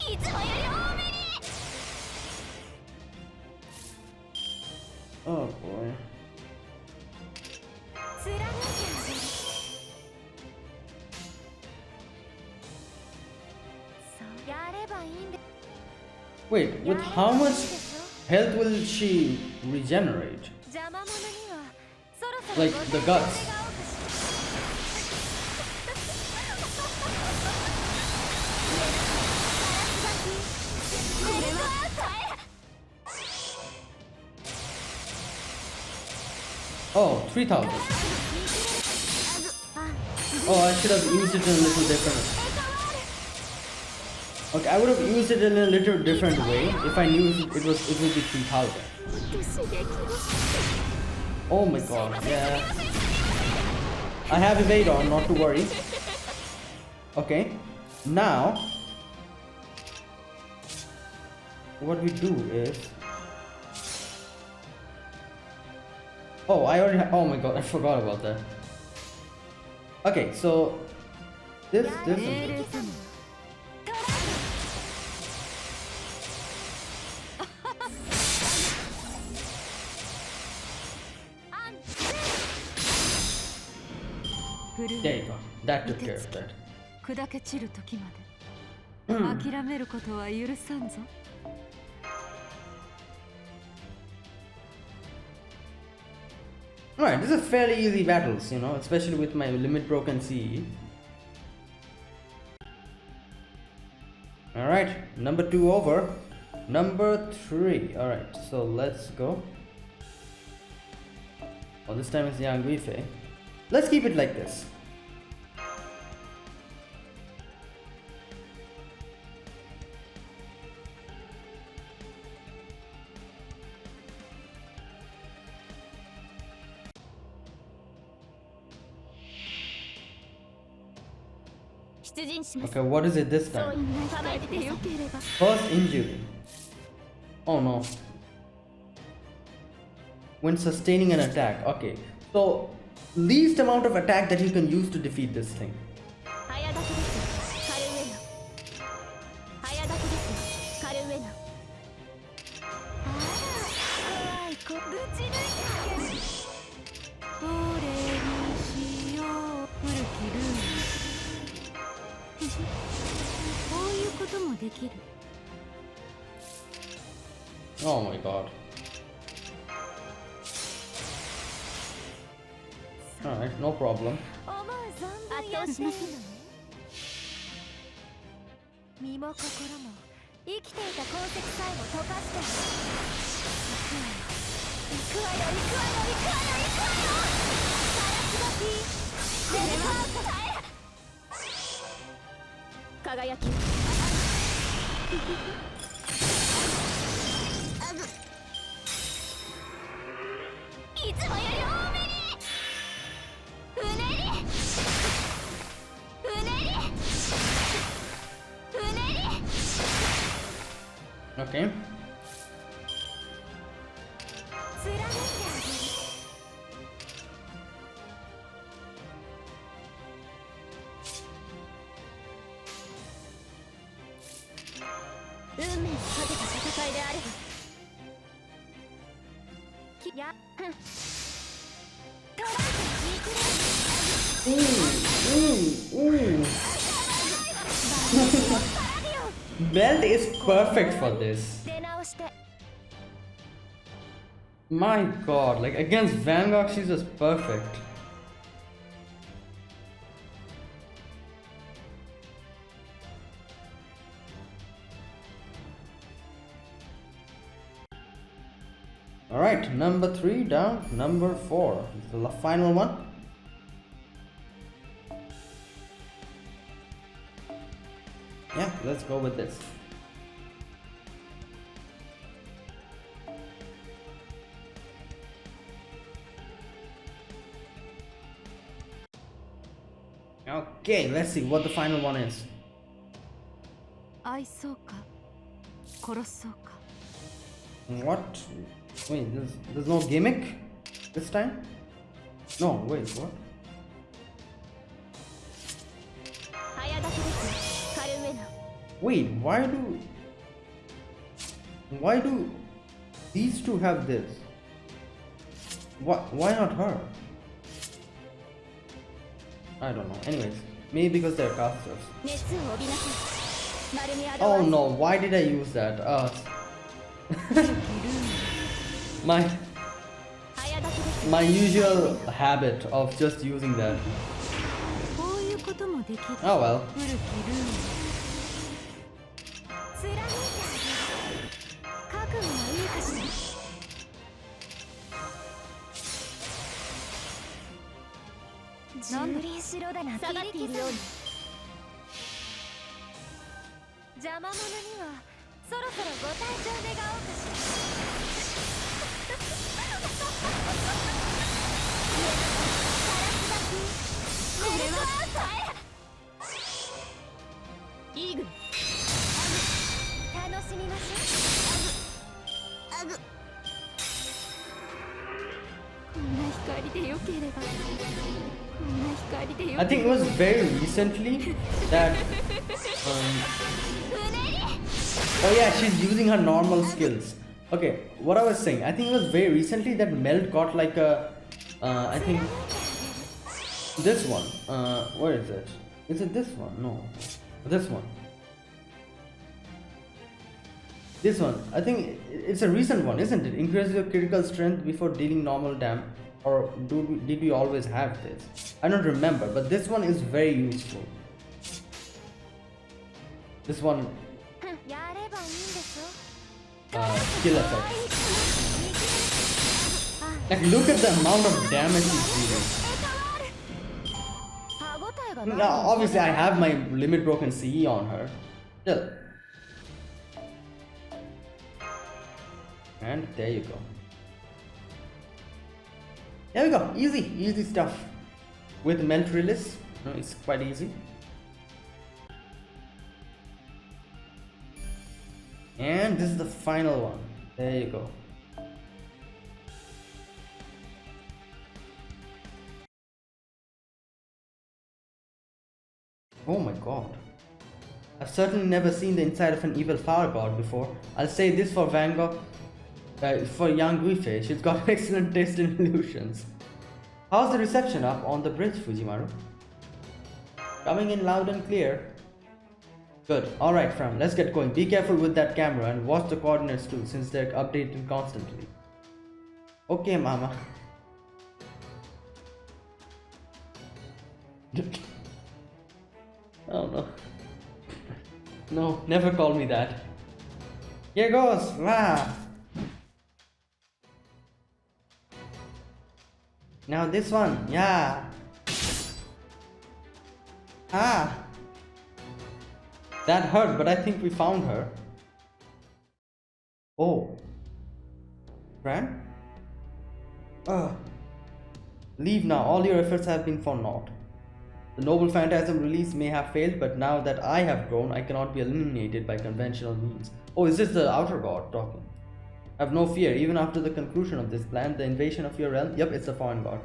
り。いつもより多めに。 Oh boy. 貫いてあげる。Wait, with how much health will she regenerate? 邪魔者にはそろそろ Like the guts. これは Oh, 3,000. Oh, I should have used it in a little different. Okay, I would have used it in a little different way if I knew it would be 3,000. Oh my god, yeah. I have evade on, not to worry. Okay, now what we do is, oh, I already oh my god, I forgot about that. Okay, so this there you go. That took care of that. 砕け散る時まで諦めることは許さんぞ。 Alright, this is fairly easy battles, you know, especially with my limit broken CE. Alright, number 2 over. Number 3. Alright, so let's go. Oh, this time it's Yang Guifei. Let's keep it like this. Okay, what is it this time? First injury. Oh no. When sustaining an attack. Okay, so least amount of attack that you can use to defeat this thing. Oh my god. Alright, no problem. 身も心も生きていた痕跡さえも溶かして行くわよ行くわよ行くわよ行くわよ行くわよガラスがきレバー輝きいつもより多めにうねりうねりうねり Okay. 貫いてあげる運命をかけた戦いであればきやトランプにくれ Belt is perfect for this. 出直して My god, like against Vanguard, she's just perfect. Alright, number 3 down, number 4. The final one. Yeah, let's go with this. Okay, let's see what the final one is. 愛そうか殺そうか What? Wait, there's no gimmick this time? No, wait, what? 早立ちですカルメナ Wait, why do these two have this? Why not her? I don't know. Anyways, maybe because they're casters. 熱を帯びなさい丸みアドバ Oh ンス no, why did I use that? My 早書きです my usual habit of just using that. こういうこともできる Oh well. 古きルール貫いてあげる覚悟はいいかしら蹂躙しろだな下がっているように邪魔者にはそろそろご退場願おうかしらこれはイーグル楽しみましょうこんな光でよければこんな光でよ I け think れ it ば was very recently that oh yeah, she's using her normal skills. Okay, what I was saying, I think it was very recently that Melt got like a I think this one. Where is it? Is it this one? No. This one. This one. I think it's a recent one, isn't it? Increases your critical strength before dealing normal damage. Or did we always have this? I don't remember, but this one is very useful. This one やればいいんでしょ skill effect. Like look at the amount of damage he's dealing. 歯ごたえが Now, obviously I have my limit broken CE on her. Still. And there you go. There we go. Easy stuff. With melt release, it's quite easy. And this is the final one. There you go. Oh my god. I've certainly never seen the inside of an evil fire god before. I'll say this for Vanguard. For young Guifei, she's got excellent taste in illusions. How's the reception up on the bridge, Fujimaru? Coming in loud and clear. Good. Alright, Fram, let's get going. Be careful with that camera and watch the coordinates too, since they're updated constantly. Okay, Mama. Oh no. No, never call me that. Here goes! Wow! Now this one, yeah! Ah! That hurt, but I think we found her. Oh. Fran? Leave now, all your efforts have been for naught. The noble phantasm release may have failed, but now that I have grown, I cannot be eliminated by conventional means. Oh, is this the outer god talking? Have no fear, even after the conclusion of this plan, the invasion of your realm. Yep, it's a foreign god.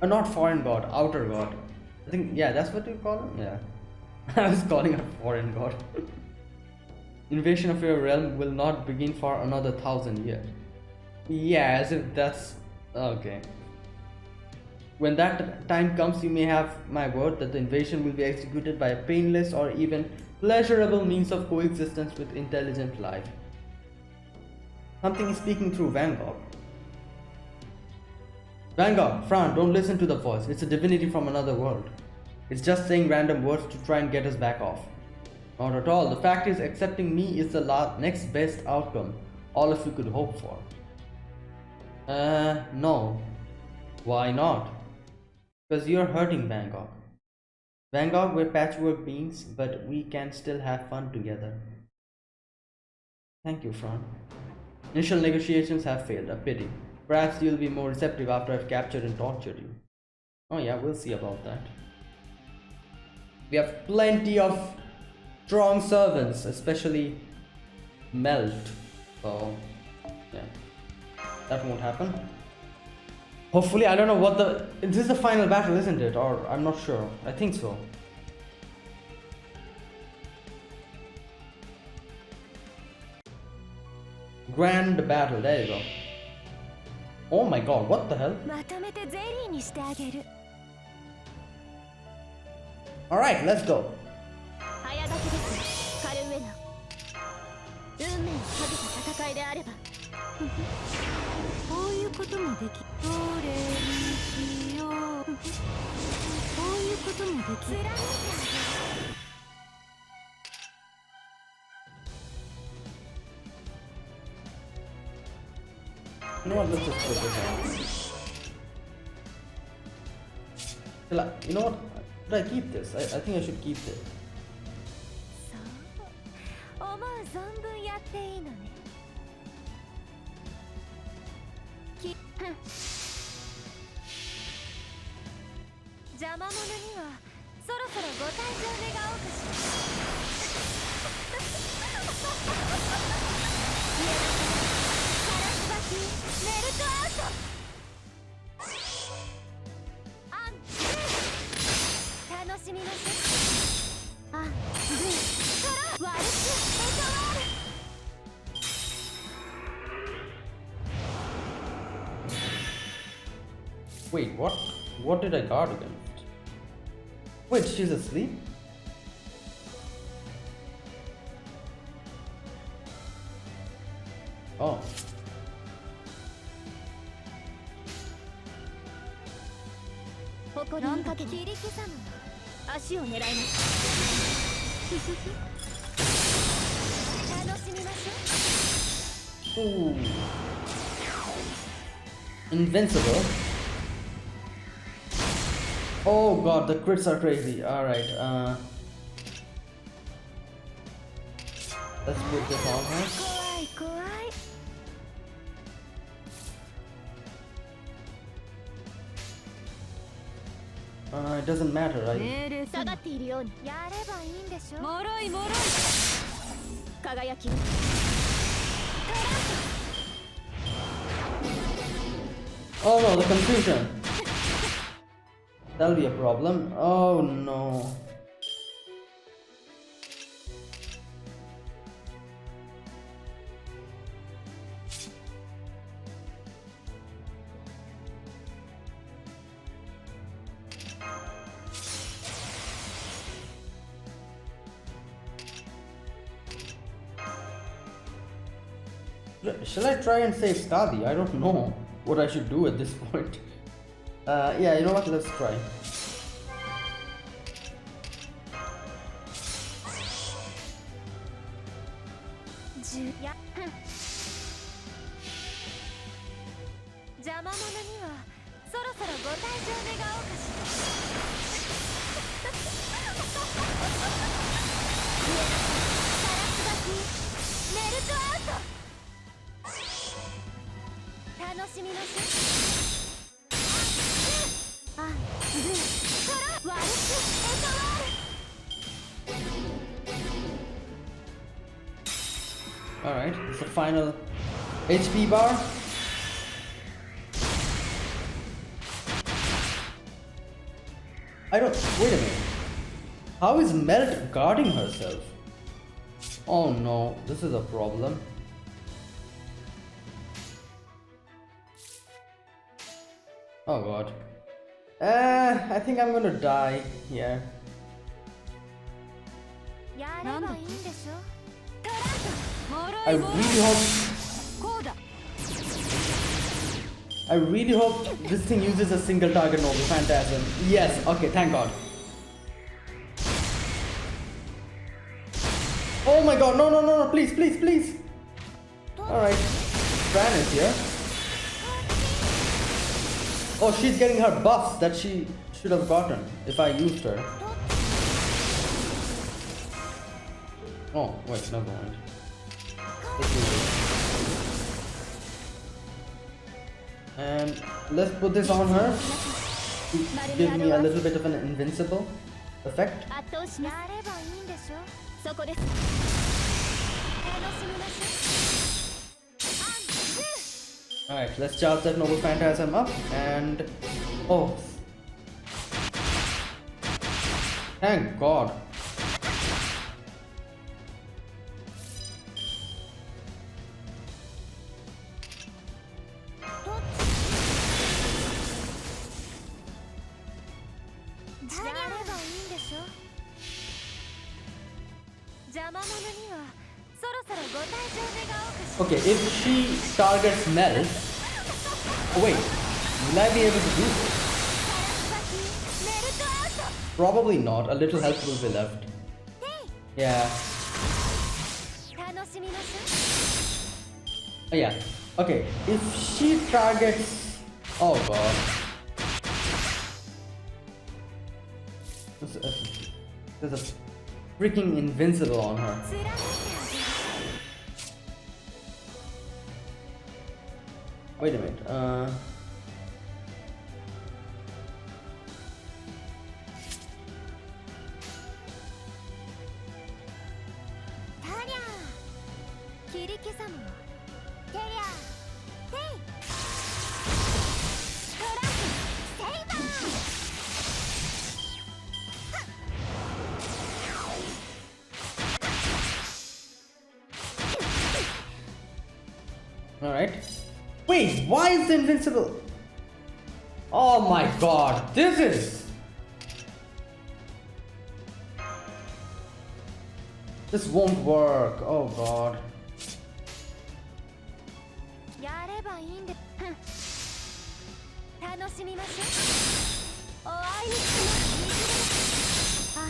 Not foreign god, outer god. I think, yeah, that's what you call him? Yeah. I was calling her foreign god. Invasion of your realm will not begin for another 1,000 years. Yeah, as if that's... okay. When that time comes, you may have my word that the invasion will be executed by a painless or even pleasurable means of coexistence with intelligent life. Something is speaking through Vanguard. Vanguard, Fran, don't listen to the voice. It's a divinity from another world. It's just saying random words to try and get us back off. Not at all. The fact is, accepting me is the next best outcome all of you could hope for. No. Why not? Because you're hurting Vanguard. Vanguard, we're patchwork beings, but we can still have fun together. Thank you, Fran. Initial negotiations have failed, a pity. Perhaps you'll be more receptive after I've captured and tortured you. Oh yeah, we'll see about that. We have plenty of strong servants, especially Melt. So, yeah. That won't happen. Hopefully, I don't know what the... This is the final battle, isn't it? Or, I'm not sure. I think so. Grand battle, there you go. Oh my god, what the hell? まとめてゼリーにしてあげる Alright, let's go. 早書きです戦いであればこういうこともできどれにしようこういうこともでき貫いてあげる You know what, let's just put this on. You know what? Should I keep this? I think I should keep this. そう思う存分やっていいのね邪魔者にはそろそろご退場願おうかしらカラスバキメルトアウトアング楽しみましょうアングトラワルスエトワール Wait, what? What did I guard against? Wait, she's asleep? Oh. 誇りにかけ切り刻む足を狙います楽しみましょう Ooh. Invincible. Oh god, the crits are crazy. Alright, let's put this on her. 怖い怖い It doesn't matter, right? 命令下がっているようにやればいいんでしょもろいもろい輝き Oh no, the confusion. That'll be a problem. Oh no. Shall I try and save Skadi? I don't know what I should do at this point. Yeah, you know what? Let's try. Alright, it's the final HP bar. I don't. Wait a minute. How is Melt guarding herself? Oh no, this is a problem. Oh god. I think I'm gonna die here. I really hope this thing uses a single target Noble Phantasm. Yes, okay, thank god. Oh my god, no, please, please, please. Alright, Fran is here. Oh, she's getting her buffs that she should have gotten if I used her. Oh, wait, never mind. And let's put this on her to give me a little bit of an invincible effect. Alright, let's charge that Noble Phantasm up and... Oh! Thank god! そろそろご退場願おうかし Okay, if she targets Mel, oh wait, will I be able to do this? ら先メルトアウト Probably not. A little health will be left. Yeah. 楽しみましょ Oh, yeah. Okay. If she targets, oh god. There's a freaking invincible on her. う貫いてあげる Wait a minute. タリャー切り刻むのテリャーテイトランプセイバー All right. Wait, why is the invincible? Oh my god, this is. This won't work. Oh god. やればいいんでふん楽しみましょうおあいにくの水ですあグ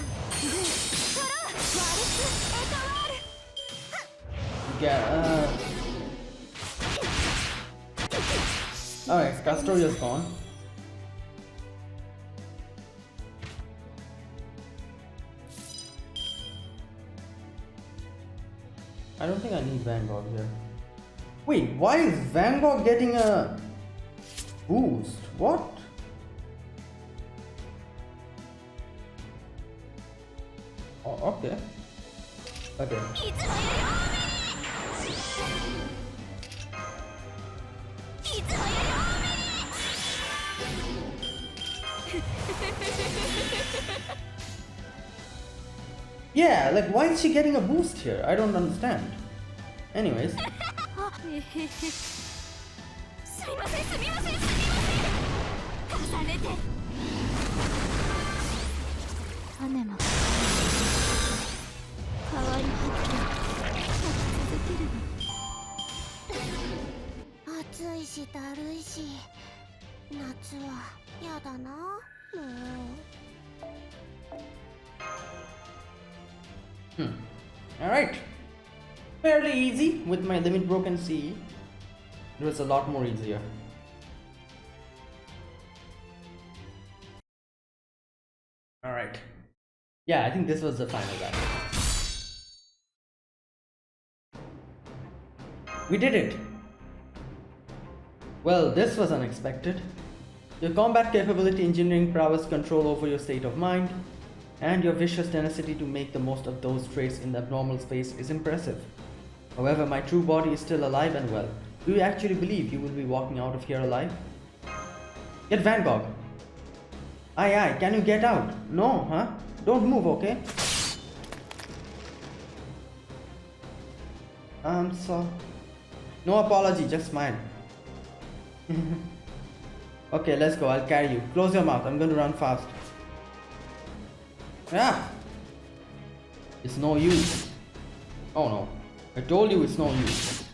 ートローワルツエタワール Yeah. Alright, Castoria's gone. I don't think I need Vanguard here. Wait, why is Vanguard getting a boost? What? Oh, okay. Okay. いつもより多めにいつもより多めに Yeah, like why is she getting a boost here? I don't understand. Anyways, あすみませんすみませんすみません重ねて種も変わりはって続けるの暑いしだるいし夏はやだなもう alright. Fairly easy with my limit broken CE. It was a lot more easier. Alright. Yeah, I think this was the final battle. We did it! Well, this was unexpected. Your combat capability, engineering prowess, control over your state of mind, and your vicious tenacity to make the most of those traits in the abnormal space is impressive. However, my true body is still alive and well. Do you actually believe you will be walking out of here alive? Get Vanguard! Aye aye, can you get out? No, huh? Don't move, okay? So... No apology, just smile. Okay, let's go, I'll carry you. Close your mouth, I'm going to run fast. Ah! It's no use. Oh no. I told you it's no use.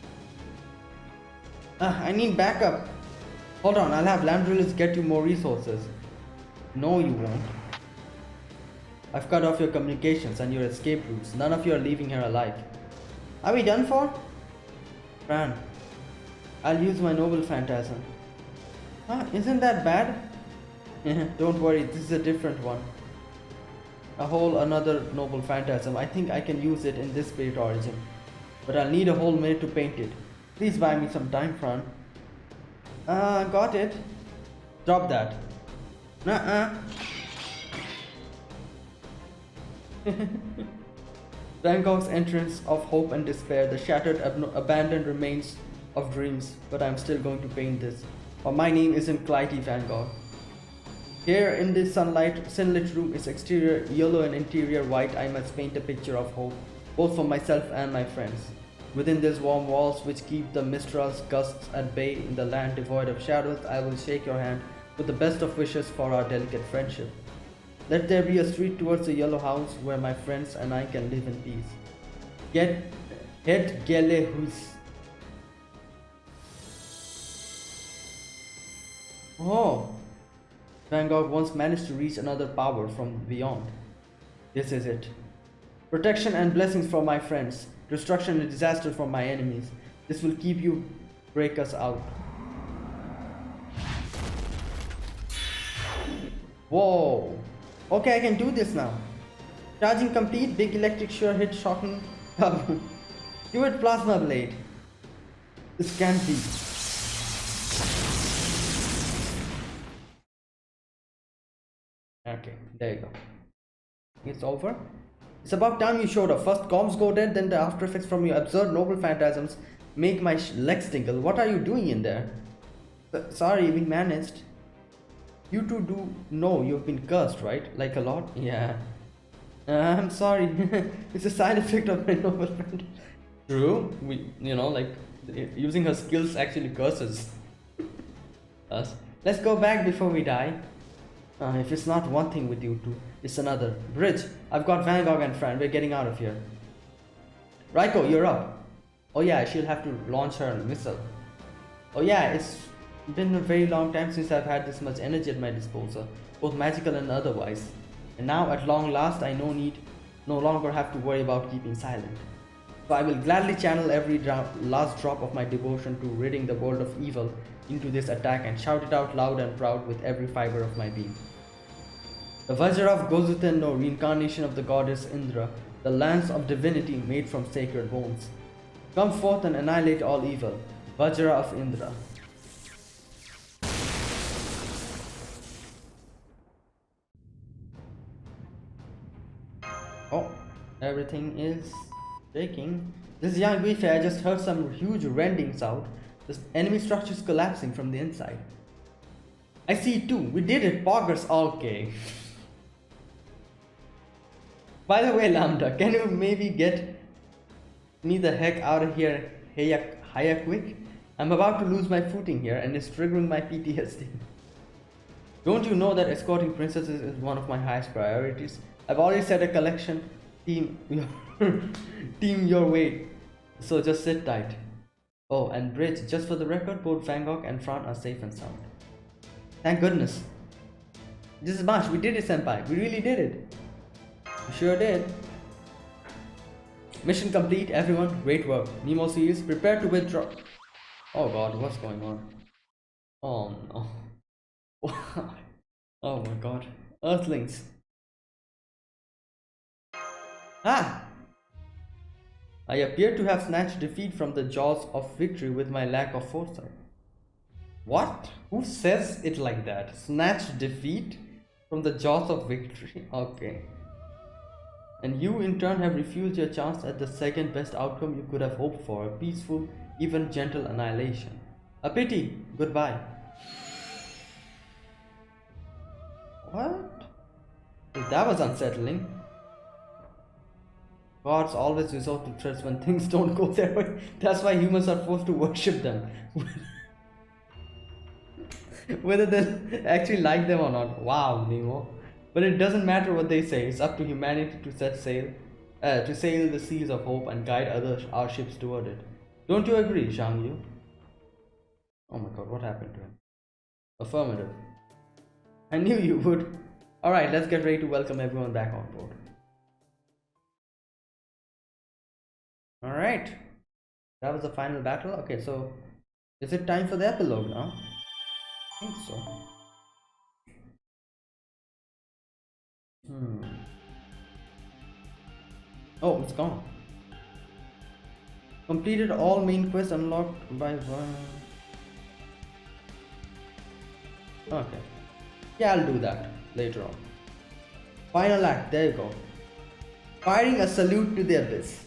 I need backup. Hold on, I'll have Landrillis get you more resources. No, you won't. I've cut off your communications and your escape routes. None of you are leaving here alive. Are we done for? Fran, I'll use my noble phantasm. Isn't that bad? Don't worry, this is a different one. A whole another noble phantasm. I think I can use it in this spirit origin. But I'll need a whole minute to paint it. Please buy me some time, Fran. Got it. Drop that. Nuh-uh. Bangkok's entrance of hope and despair, the shattered, abandoned remains of dreams. But I'm still going to paint this. Or my name isn't Clytie Van Gogh. Here in this sunlit room is exterior yellow and interior white. I must paint a picture of hope, both for myself and my friends. Within these warm walls which keep the Mistral's gusts at bay in the land devoid of shadows, I will shake your hand with the best of wishes for our delicate friendship. Let there be a street towards the yellow house where my friends and I can live in peace. Het Gelehuis. Oh, Van Gogh once managed to reach another power from beyond. This is it. Protection and blessings from my friends. Destruction and disaster from my enemies. This will keep you, break us out. Whoa. Okay, I can do this now. Charging complete, big electric sure hit shocking. Do it, plasma blade. This can't be. Okay, there you go. It's over. It's about time you showed up. First comms go dead, then the after effects from your absurd noble phantasms make my legs tingle. What are you doing in there? Sorry, we managed. You two do know you've been cursed, right? Like a lot? Yeah. I'm sorry. It's a side effect of my noble friend. True. Like using her skills actually curses us. Let's go back before we die. If it's not one thing with you two, it's another. Bridge, I've got Van Gogh and Fran. We're getting out of here. Raiko, you're up. Oh yeah, she'll have to launch her missile. Oh yeah, it's been a very long time since I've had this much energy at my disposal, both magical and otherwise. And now at long last I no longer have to worry about keeping silent. So I will gladly channel every last drop of my devotion to ridding the world of evil into this attack and shout it out loud and proud with every fiber of my being. The Vajra of Gozuten no reincarnation of the goddess Indra, the lance of divinity made from sacred bones. Come forth and annihilate all evil, Vajra of Indra. Oh, everything is shaking. This is young Guife, I just heard some huge rending sound. The enemy structure is collapsing from the inside. I see it too. We did it, poggers. Okay. By the way, Lambda, can you maybe get me the heck out of here, Haya quick? I'm about to lose my footing here and it's triggering my PTSD. Don't you know that escorting princesses is one of my highest priorities? I've already set a collection team your way, so just sit tight. Oh, and Bridge, just for the record, both Van Gogh and Fran are safe and sound. Thank goodness. This is Marsh, we did it, Senpai. We really did it. We sure did. Mission complete, everyone. Great work. Nemo series, prepare to withdraw. Oh god, what's going on? Oh no. Oh my god. Earthlings. Ah! I appear to have snatched defeat from the jaws of victory with my lack of foresight. What? Who says it like that? Snatch defeat from the jaws of victory? Okay. And you in turn have refused your chance at the second best outcome you could have hoped for, a peaceful, even gentle annihilation. A pity. Goodbye. What? That was unsettling. Gods always resort to threats when things don't go their way. That's why humans are forced to worship them. Whether they actually like them or not. Wow, Nemo. But it doesn't matter what they say. It's up to humanity to sail the seas of hope and guide our ships toward it. Don't you agree, Zhang Yu? Oh my god, what happened to him? Affirmative. I knew you would. Alright, let's get ready to welcome everyone back on board. Alright. That was the final battle. Okay, so is it time for the epilogue now? I think so. Oh, it's gone. Completed all main quests unlocked by one. Okay. Yeah, I'll do that later on. Final act, there you go. Firing a salute to the abyss.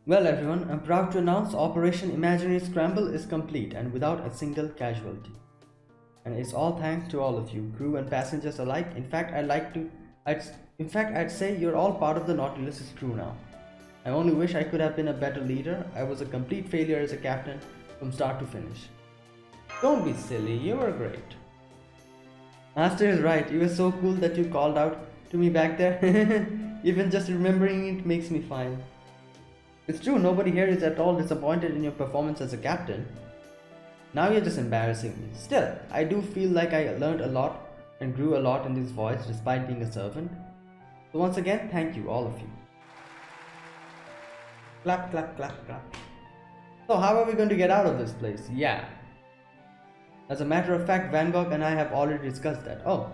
Well everyone, I'm proud to announce Operation Imaginary Scramble is complete and without a single casualty. And it's all thanks to all of you, crew and passengers alike. In fact, I'd say you're all part of the Nautilus's crew now. I only wish I could have been a better leader. I was a complete failure as a captain from start to finish. Don't be silly, you were great. Master is right, you were so cool that you called out to me back there. Even just remembering it makes me fine. It's true, nobody here is at all disappointed in your performance as a captain. Now you're just embarrassing me. Still, I do feel like I learned a lot and grew a lot in this voice despite being a servant. So once again, thank you, all of you. Clap, clap, clap, clap. So how are we going to get out of this place? Yeah. As a matter of fact, Van Gogh and I have already discussed that. Oh,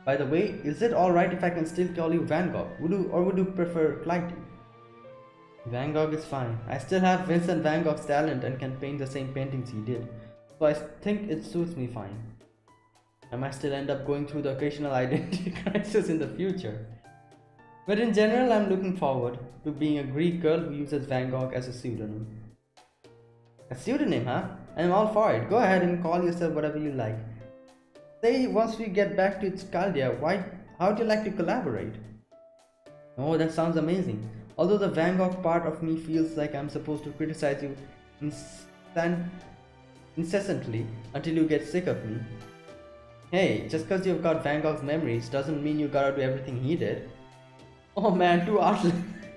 by the way, is it alright if I can still call you Van Gogh? Would you prefer Clyde? Van Gogh is fine. I still have Vincent Van Gogh's talent and can paint the same paintings he did. So I think it suits me fine. I might still end up going through the occasional identity crisis in the future. But in general, I'm looking forward to being a Greek girl who uses Van Gogh as a pseudonym. A pseudonym, huh? I'm all for it. Go ahead and call yourself whatever you like. Say, once we get back to Skaldia, how'd you like to collaborate? Oh, that sounds amazing. Although the Van Gogh part of me feels like I'm supposed to criticize you incessantly until you get sick of me. Hey, just because you've got Van Gogh's memories doesn't mean you gotta do everything he did. Oh man, two art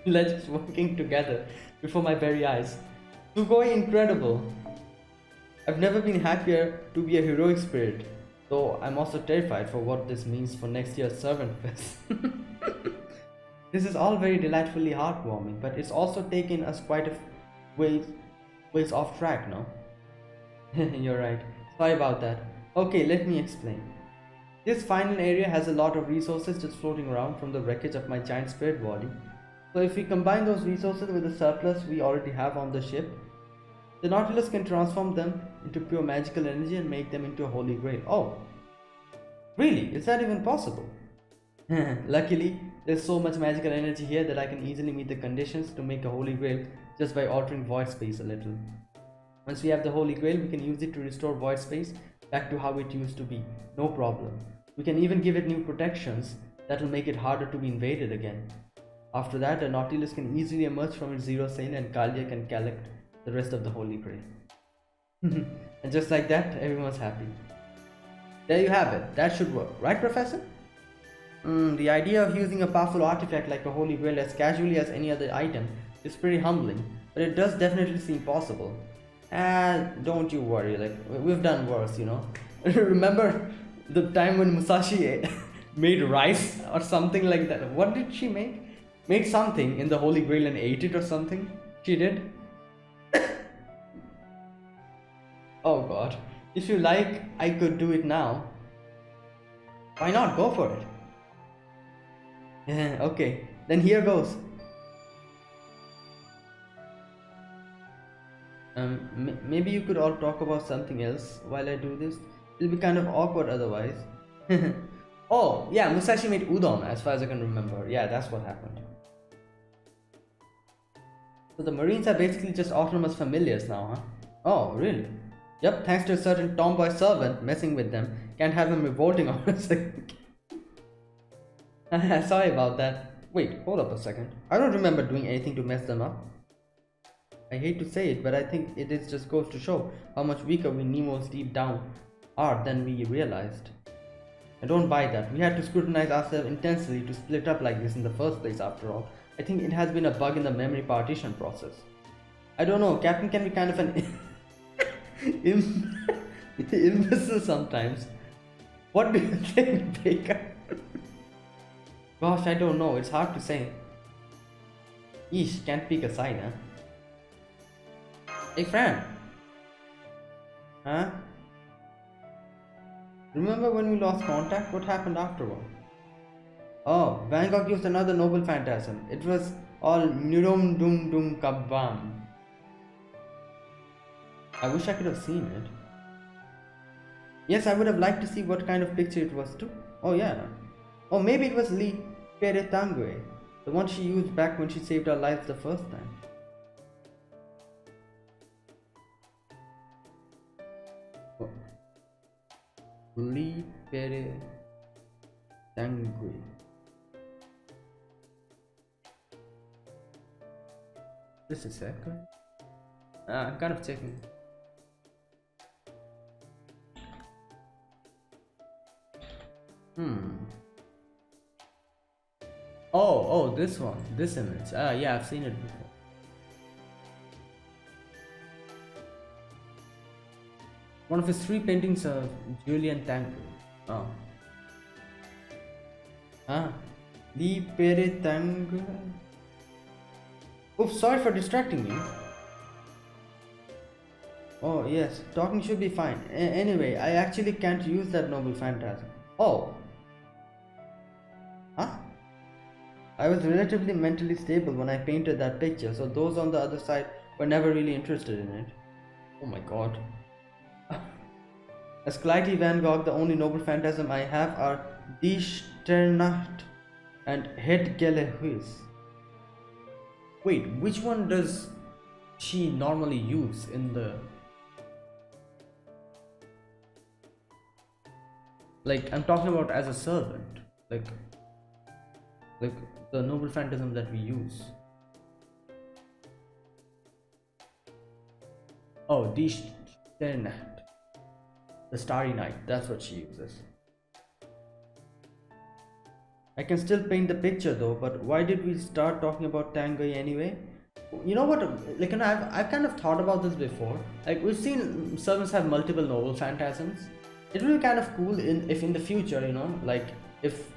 legends working together before my very eyes. Sugoi incredible. I've never been happier to be a heroic spirit, though I'm also terrified for what this means for next year's Servant Fest. This is all very delightfully heartwarming, but it's also taken us quite a ways off track, no? You're right. Sorry about that. Okay, let me explain. This final area has a lot of resources just floating around from the wreckage of my giant spirit body. So if we combine those resources with the surplus we already have on the ship, the Nautilus can transform them into pure magical energy and make them into a holy grail. Oh, really? Is that even possible? Luckily, there's so much magical energy here that I can easily meet the conditions to make a holy grail just by altering void space a little. Once we have the holy grail, we can use it to restore void space back to how it used to be, no problem. We can even give it new protections that will make it harder to be invaded again. After that, the Nautilus can easily emerge from its zero sail and Kalia can collect the rest of the holy grail. And just like that, everyone's happy. There you have it, that should work, right Professor? The idea of using a powerful artifact like a holy grail as casually as any other item is pretty humbling, but it does definitely seem possible. And don't you worry, like we've done worse, you know. Remember the time when Musashi made rice or something like that? What did she make? Made something in the holy grail and ate it or something? She did? Oh god. If you like, I could do it now. Why not? Go for it. Okay, then here goes. Maybe you could all talk about something else while I do this. It'll be kind of awkward otherwise. Oh, yeah, Musashi made udon as far as I can remember. Yeah, that's what happened. So the Marines are basically just autonomous familiars now, huh? Oh, really? Yep, thanks to a certain tomboy servant messing with them. Can't have him revolting on us. Sorry about that. Wait, hold up a second. I don't remember doing anything to mess them up. I hate to say it, but I think it is just goes to show how much weaker we Nemos deep down are than we realized. I don't buy that. We had to scrutinize ourselves intensely to split up like this in the first place after all. I think it has been a bug in the memory partition process. I don't know, Captain can be kind of an imbecile sometimes. What do you think, Baker? Gosh, I don't know, it's hard to say. Eesh, can't pick a side, huh? Hey Fran! Huh? Remember when we lost contact? What happened afterward? Oh, Van Gogh used another noble phantasm. It was all Nudum Dum Dum Kabam. I wish I could have seen it. Yes, I would have liked to see what kind of picture it was too. Oh yeah. Oh, maybe it was Li Peretangue, the one she used back when she saved our lives the first time. Oh. Li Peretangue. Just a second. I'm kind of checking. Oh, this one, this image. Yeah, I've seen it before. One of his 3 paintings of Julian Tango. Oh. Li Pere Tango. Oops, sorry for distracting you. Oh, yes, talking should be fine. Anyway, I actually can't use that noble phantasm. Oh. Huh? I was relatively mentally stable when I painted that picture, so those on the other side were never really interested in it. Oh my god. As Clytie Van Gogh, the only noble phantasm I have are Die Sternacht and Het Gele Huis. Wait, which one does she normally use in the... Like, I'm talking about as a servant. Like the noble phantasm that we use. Oh, Die Sternacht. The Starry Night, that's what she uses. I can still paint the picture though, but why did we start talking about Tanguy anyway? You know what, like, I've kind of thought about this before. Like, we've seen servants have multiple noble phantasms. It will be kind of cool if in the future, you know, like if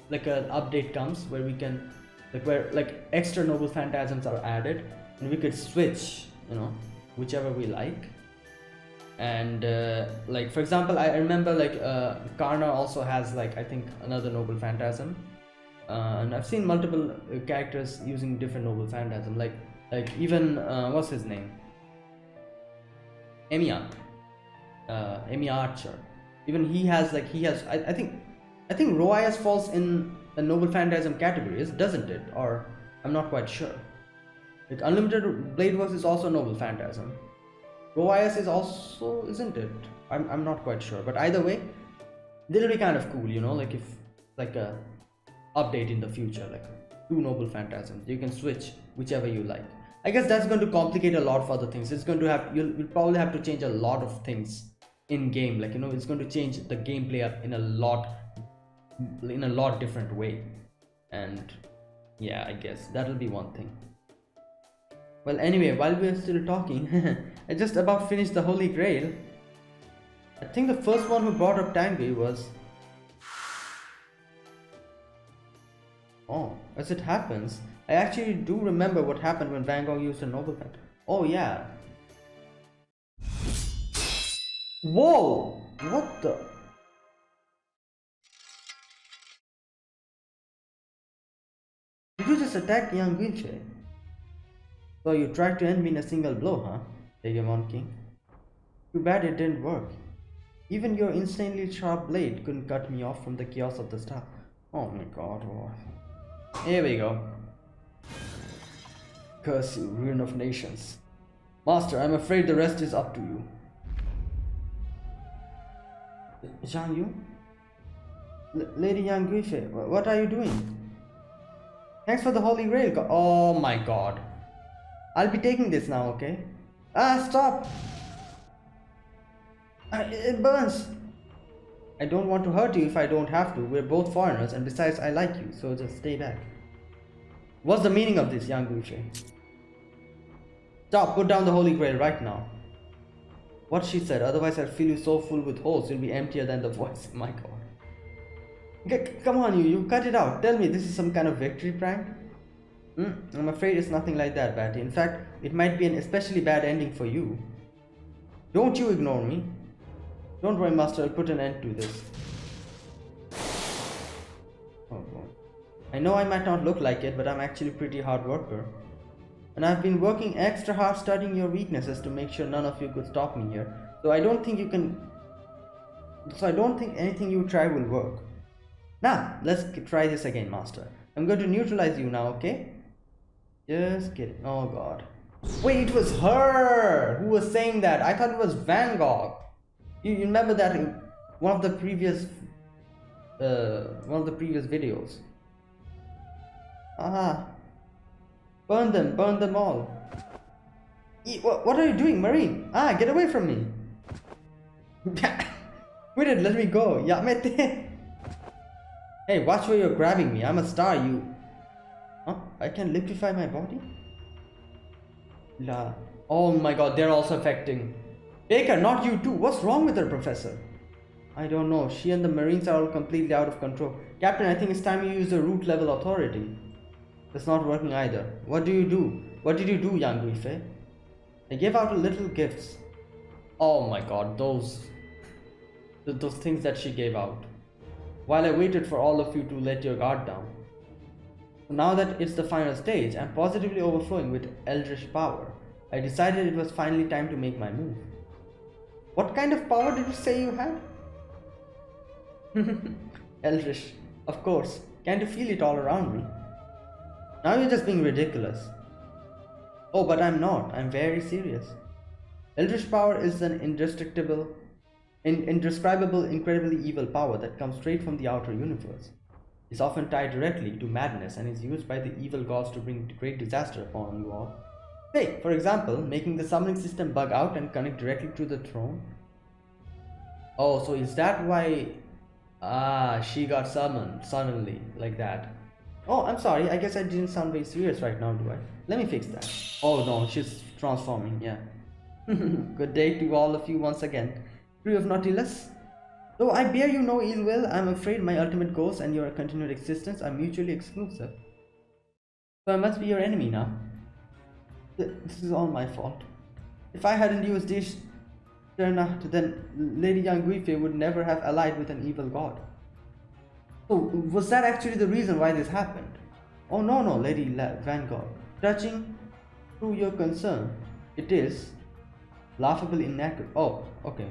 like an update comes where we can, like, where like extra noble phantasms are added and we could switch, you know, whichever we like. And like, for example, I remember like Karna also has, like, I think another noble phantasm, and I've seen multiple characters using different noble phantasm, like even what's his name, Emiya Archer. Even he has, like, I think Roias falls in the noble phantasm categories, doesn't it? Or I'm not quite sure. Like, Unlimited Blade Works is also noble phantasm. Roias is also, isn't it? I'm not quite sure, but either way, it'll be kind of cool, you know, like if like a update in the future, like 2 noble phantasms, you can switch whichever you like. I guess that's going to complicate a lot of other things. It's going to have, you'll probably have to change a lot of things in game, like, you know, it's going to change the gameplay up in a lot different way. And yeah, I guess that'll be one thing. Well, anyway, while we're still talking, I just about finished the Holy Grail. I think the first one who brought up Tanguy was... Oh, as it happens, I actually do remember what happened when Van Gogh used a noble phantasm. Oh yeah. Whoa! What the... Did you just attack young Guinche? So you tried to end me in a single blow, huh? Hegemon King. Too bad it didn't work. Even your insanely sharp blade couldn't cut me off from the chaos of the star. Oh my god. Oh. Here we go. Curse you, ruin of nations. Master, I'm afraid the rest is up to you. Zhang Yu? Lady Yang Guifei, what are you doing? Thanks for the Holy Grail. Oh my god. I'll be taking this now, okay? Ah, stop! It burns! I don't want to hurt you if I don't have to. We're both foreigners, and besides, I like you, so just stay back. What's the meaning of this, Yang Guifei? Stop, put down the Holy Grail right now. What she said, otherwise I'll fill you so full with holes you'll be emptier than the voice. My god. Come on, you cut it out. Tell me, this is some kind of victory prank? I'm afraid it's nothing like that, Batty. In fact, it might be an especially bad ending for you. Don't you ignore me. Don't worry, Master, I'll put an end to this. Oh god. I know I might not look like it, but I'm actually a pretty hard worker. And I've been working extra hard studying your weaknesses to make sure none of you could stop me here. So I don't think anything you try will work. Now, let's try this again, Master. I'm going to neutralize you now, okay? Just kidding. Oh god. Wait, it was her who was saying that. I thought it was Van Gogh. You remember that in one of the previous videos. Aha. Burn them all. What are you doing, Marine? Ah, get away from me! Quit it, let me go. Yamete! Hey, watch where you're grabbing me. I'm a star, you. Huh? I can liquefy my body? La. Oh my god, they're also affecting. Baker, not you too. What's wrong with her, Professor? I don't know. She and the Marines are all completely out of control. Captain, I think it's time you use the root level authority. That's not working either. What do you do? What did you do, young Guife? I gave out a little gifts. Oh my god, those things that she gave out. While I waited for all of you to let your guard down. Now that it's the final stage, I'm positively overflowing with eldritch power. I decided it was finally time to make my move. What kind of power did you say you had? Eldritch, of course. Can't you feel it all around me? Now you're just being ridiculous. Oh, but I'm not. I'm very serious. Eldritch power is an indescribable, incredibly evil power that comes straight from the outer universe. It's often tied directly to madness and is used by the evil gods to bring great disaster upon you all. Say, for example, making the summoning system bug out and connect directly to the throne. Oh, so is that why... Ah, she got summoned suddenly, like that. Oh, I'm sorry, I guess I didn't sound very serious right now, do I? Let me fix that. Oh no, she's transforming, yeah. Good day to all of you once again. Crew of Nautilus. Though I bear you no ill will, I'm afraid my ultimate goals and your continued existence are mutually exclusive. So I must be your enemy now. This is all my fault. If I hadn't used this Ternat, then Lady Yanguife would never have allied with an evil god. So, was that actually the reason why this happened? Oh no, Lady Vanguard. Touching to your concern, it is laughably inaccurate. Oh, okay.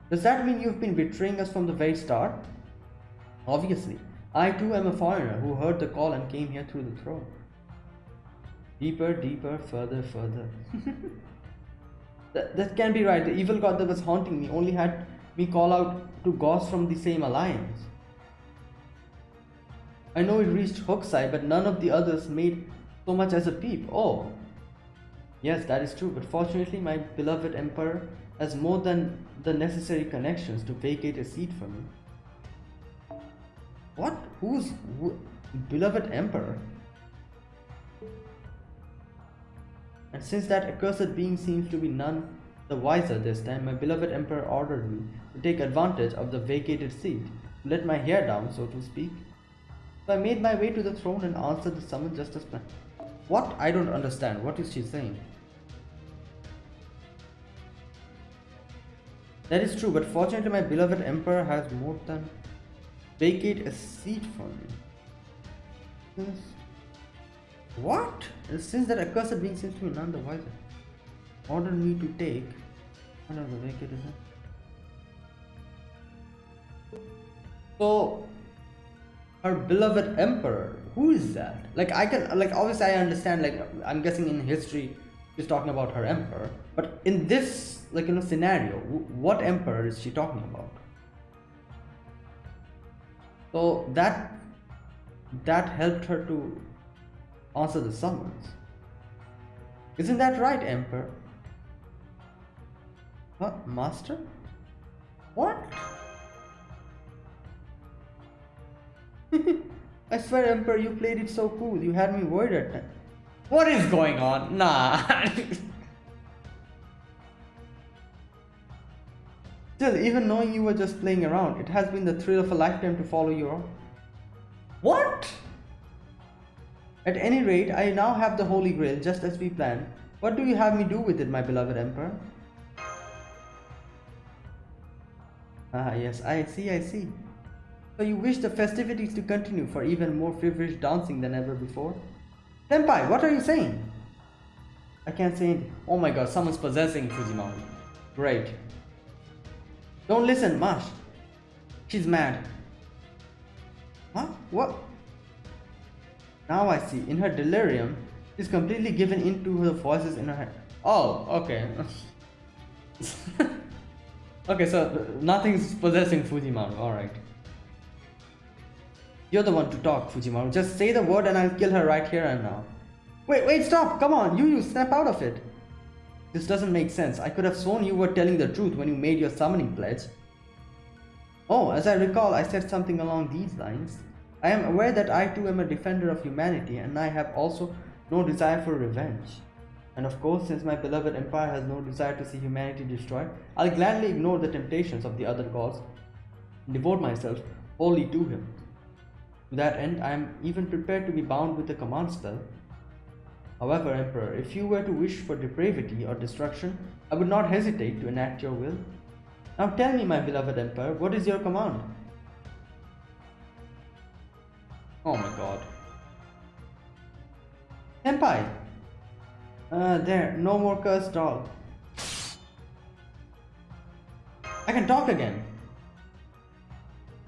Does that mean you've been betraying us from the very start? Obviously. I too am a foreigner who heard the call and came here through the throne. Deeper, deeper, further, further. That can't be right. The evil god that was haunting me only had me call out to gods from the same alliance. I know it reached Hokusai, but none of the others made so much as a peep. Oh. Yes, that is true, but fortunately my beloved emperor has more than the necessary connections to vacate a seat for me. What? Who's beloved emperor? And since that accursed being seems to be none the wiser this time, my beloved emperor ordered me to take advantage of the vacated seat, to let my hair down, so to speak. So I made my way to the throne and answered the summons just as planned. What? I don't understand. What is she saying? That is true, but fortunately my beloved emperor has more than vacate a seat for me. What? Since that accursed being seems to be none the wiser, ordered me to take another vacate is it? So her beloved emperor, who is that? Like I can, like obviously I understand, like I'm guessing in history she's talking about her emperor, but in this scenario, what emperor is she talking about? So that helped her to answer the summons. Isn't that right, Emperor? Huh? Master? What? I swear, Emperor, you played it so cool. You had me worried at times. What is going on? Nah. Still, even knowing you were just playing around, it has been the thrill of a lifetime to follow you around. What? At any rate, I now have the Holy Grail, just as we planned. What do you have me do with it, my beloved Emperor? Ah, yes, I see. So you wish the festivities to continue for even more feverish dancing than ever before? Senpai, what are you saying? I can't say anything. Oh my god, someone's possessing Fujimaru. Great. Don't listen, Mash. She's mad. Huh? What? Now I see. In her delirium, she's completely given in to the voices in her head. Oh, okay. Okay, so nothing's possessing Fujimaru. Alright. You're the one to talk, Fujimaru. Just say the word and I'll kill her right here and now. Wait, stop! Come on! You snap out of it! This doesn't make sense. I could have sworn you were telling the truth when you made your summoning pledge. Oh, as I recall, I said something along these lines. I am aware that I too am a defender of humanity, and I have also no desire for revenge. And of course, since my beloved empire has no desire to see humanity destroyed, I'll gladly ignore the temptations of the other gods and devote myself wholly to him. To that end, I am even prepared to be bound with a command spell. However, Emperor, if you were to wish for depravity or destruction, I would not hesitate to enact your will. Now tell me, my beloved Emperor, what is your command? Oh my god. Senpai! There, no more cursed doll. I can talk again.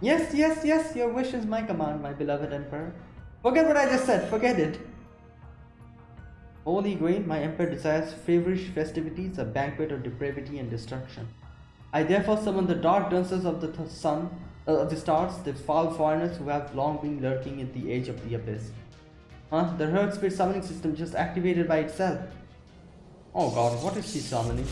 Yes, yes, yes, your wish is my command, my beloved Emperor. Forget what I just said, forget it. Holy Grail, my Emperor desires feverish festivities, a banquet of depravity and destruction. I therefore summon the dark dancers of the sun, the stars, the foul foreigners who have long been lurking at the edge of the abyss. Huh? The Herc Spirit summoning system just activated by itself. Oh god, what is she summoning?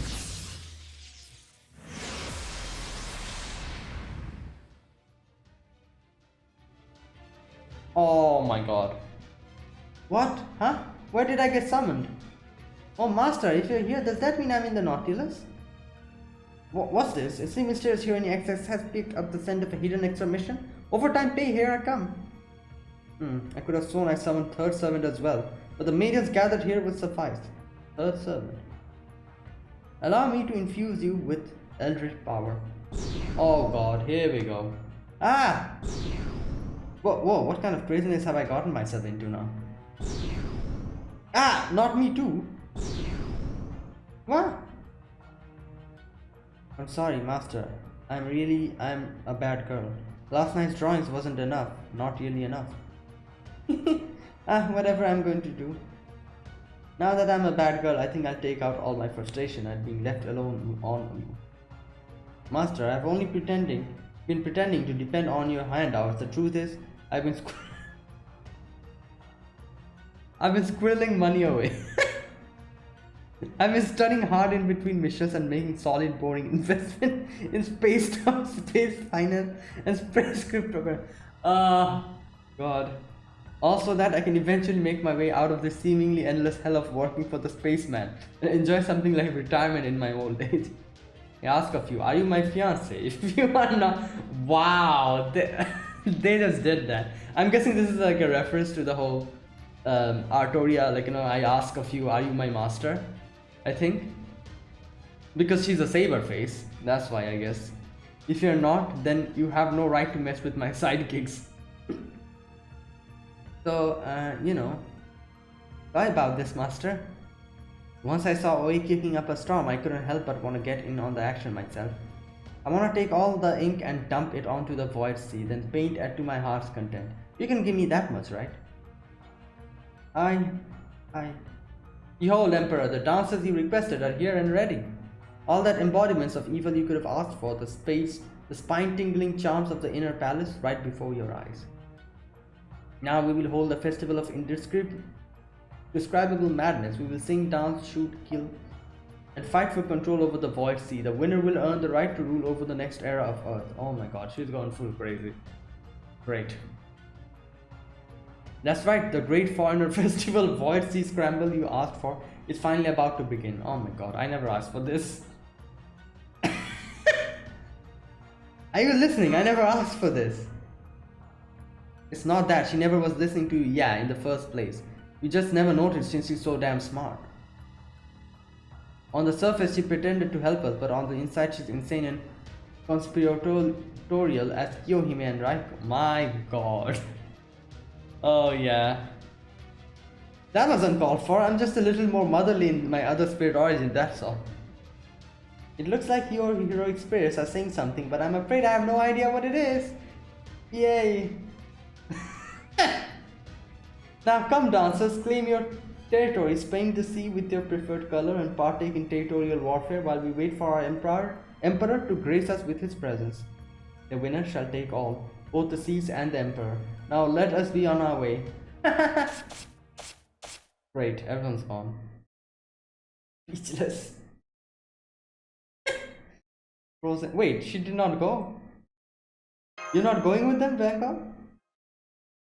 Oh my god. What? Huh? Where did I get summoned? Oh master, if you're here, does that mean I'm in the Nautilus? What's this? It seems mysterious Heroine XX has picked up the scent of a hidden extra mission. Overtime pay, here I come. I could have sworn I summoned third servant as well, but the maidens gathered here will suffice. Third servant. Allow me to infuse you with eldritch power. Oh god, here we go. Ah! Whoa, what kind of craziness have I gotten myself into now? Ah! Not me too! What? I'm sorry, master. I'm a bad girl. Last night's drawings wasn't enough. Not really enough. Whatever I'm going to do. Now that I'm a bad girl, I think I'll take out all my frustration at being left alone on you. Master, I've only been pretending to depend on your handouts. The truth is, I've been squirreling money away. I've been studying hard in between missions and making solid boring investment in space time, space finance, and space cryptocurrency. God. Also that I can eventually make my way out of this seemingly endless hell of working for the spaceman and enjoy something like retirement in my old age. I ask of you, are you my fiance? If you are not, wow, they just did that. I'm guessing this is like a reference to the whole Artoria, like, I ask of you, are you my master? I think. Because she's a saber face, that's why I guess. If you're not, then you have no right to mess with my sidekicks. So, sorry about this, master. Once I saw Oi kicking up a storm, I couldn't help but want to get in on the action myself. I want to take all the ink and dump it onto the void sea, then paint it to my heart's content. You can give me that much, right? Behold, Emperor, the dancers you requested are here and ready. All that embodiments of evil you could have asked for, the spine-tingling charms of the inner palace right before your eyes. Now we will hold a festival of indescribable madness. We will sing, dance, shoot, kill, and fight for control over the void sea. The winner will earn the right to rule over the next era of Earth. Oh my god, she's gone full crazy. Great. That's right, the great foreigner festival Void Sea Scramble you asked for is finally about to begin. Oh my god, I never asked for this. Are you listening? I never asked for this. It's not that, she never was listening to you, in the first place. You just never noticed since she's so damn smart. On the surface, she pretended to help us, but on the inside, she's insane and conspiratorial as Kyohime and Raiko. My god. Oh yeah. That was uncalled for. I'm just a little more motherly in my other spirit origin, that's all. It looks like your heroic spirits are saying something, but I'm afraid I have no idea what it is. Yay. Now come, dancers, claim your territories, paint the sea with your preferred color, and partake in territorial warfare while we wait for our emperor to grace us with his presence. The winner shall take all, both the seas and the emperor. Now let us be on our way. Great, everyone's gone. Speechless. Frozen. Wait, she did not go. You're not going with them, Bangkok?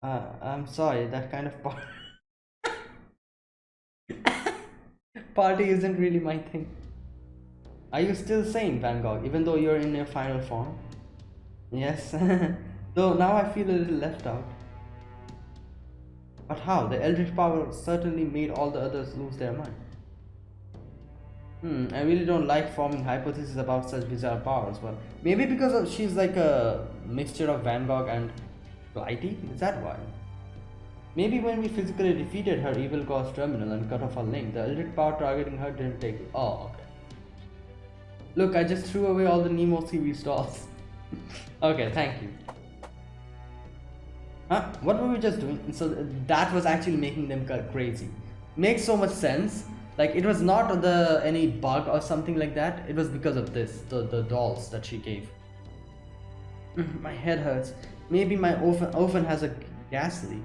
I'm sorry, that kind of party isn't really my thing. Are you still sane, Van Gogh, even though you're in your final form? Yes, though now I feel a little left out. But how? The Eldritch power certainly made all the others lose their mind. I really don't like forming hypotheses about such bizarre powers, but maybe because she's like a mixture of Van Gogh and Blighty? Is that why? Maybe when we physically defeated her evil ghost terminal and cut off her link, the Eldritch power targeting her didn't take it. Oh, okay. Look, I just threw away all the Nemo series dolls. Okay, thank you. Huh? What were we just doing? So that was actually making them crazy. Makes so much sense. Like, it was not any bug or something like that. It was because of this, the dolls that she gave. My head hurts. Maybe my oven has a gas leak.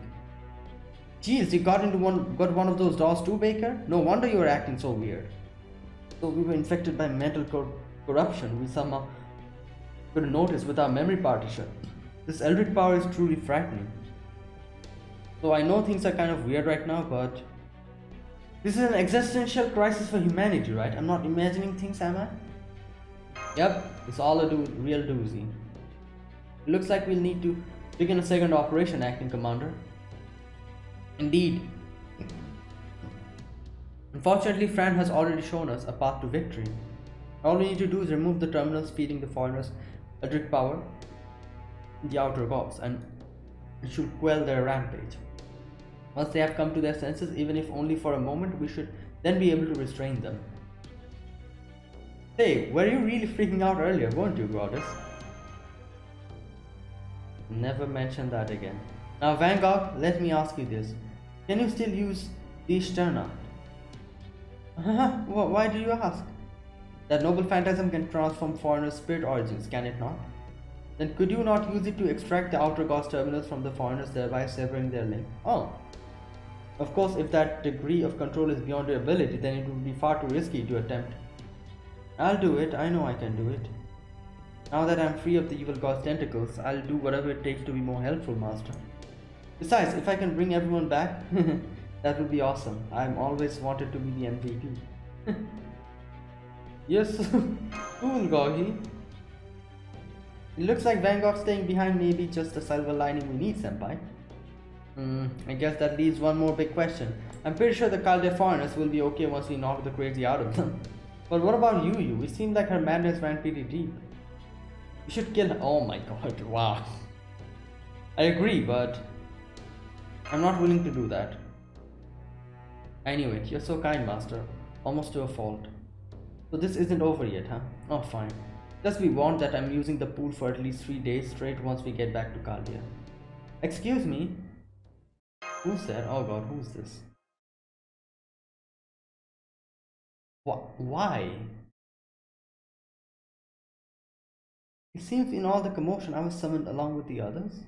Jeez, you got one of those dolls too, Baker? No wonder you were acting so weird. So we were infected by mental corruption. We somehow couldn't notice with our memory partition. This Eldritch power is truly frightening. So I know things are kind of weird right now, but this is an existential crisis for humanity, right? I'm not imagining things, am I? Yep, it's all a real doozy. It looks like we'll need to begin a second operation, Acting Commander. Indeed. Unfortunately, Fran has already shown us a path to victory. All we need to do is remove the terminals feeding the foreigners Eldritch power in the outer box, and it should quell their rampage. Once they have come to their senses, even if only for a moment, we should then be able to restrain them. Hey, were you really freaking out earlier, weren't you, Goddess? Never mention that again. Now, Van Gogh, let me ask you this. Can you still use the Sterna? Why do you ask? That noble phantasm can transform foreigners' spirit origins, can it not? Then could you not use it to extract the outer ghost terminals from the foreigners, thereby severing their link? Oh. Of course, if that degree of control is beyond your ability, then it would be far too risky to attempt. I'll do it, I know I can do it. Now that I'm free of the evil god's tentacles, I'll do whatever it takes to be more helpful, Master. Besides, if I can bring everyone back, that would be awesome. I'm always wanted to be the MVP. Yes, cool, Goggy. It looks like Van Gogh staying behind may be just the silver lining we need, Senpai. I guess that leaves one more big question. I'm pretty sure the Calde foreigners will be okay once we knock the crazy out of them. But what about Yu? It seemed like her madness ran pretty deep. We should kill her. Oh my god, wow. I agree, but I'm not willing to do that. I knew it. You're so kind, Master. Almost to a fault. So this isn't over yet, huh? Oh, fine. Just be warned that I'm using the pool for at least 3 days straight once we get back to Caldia. Excuse me? Who's that? Oh god, who's this? Why? It seems in all the commotion I was summoned along with the others.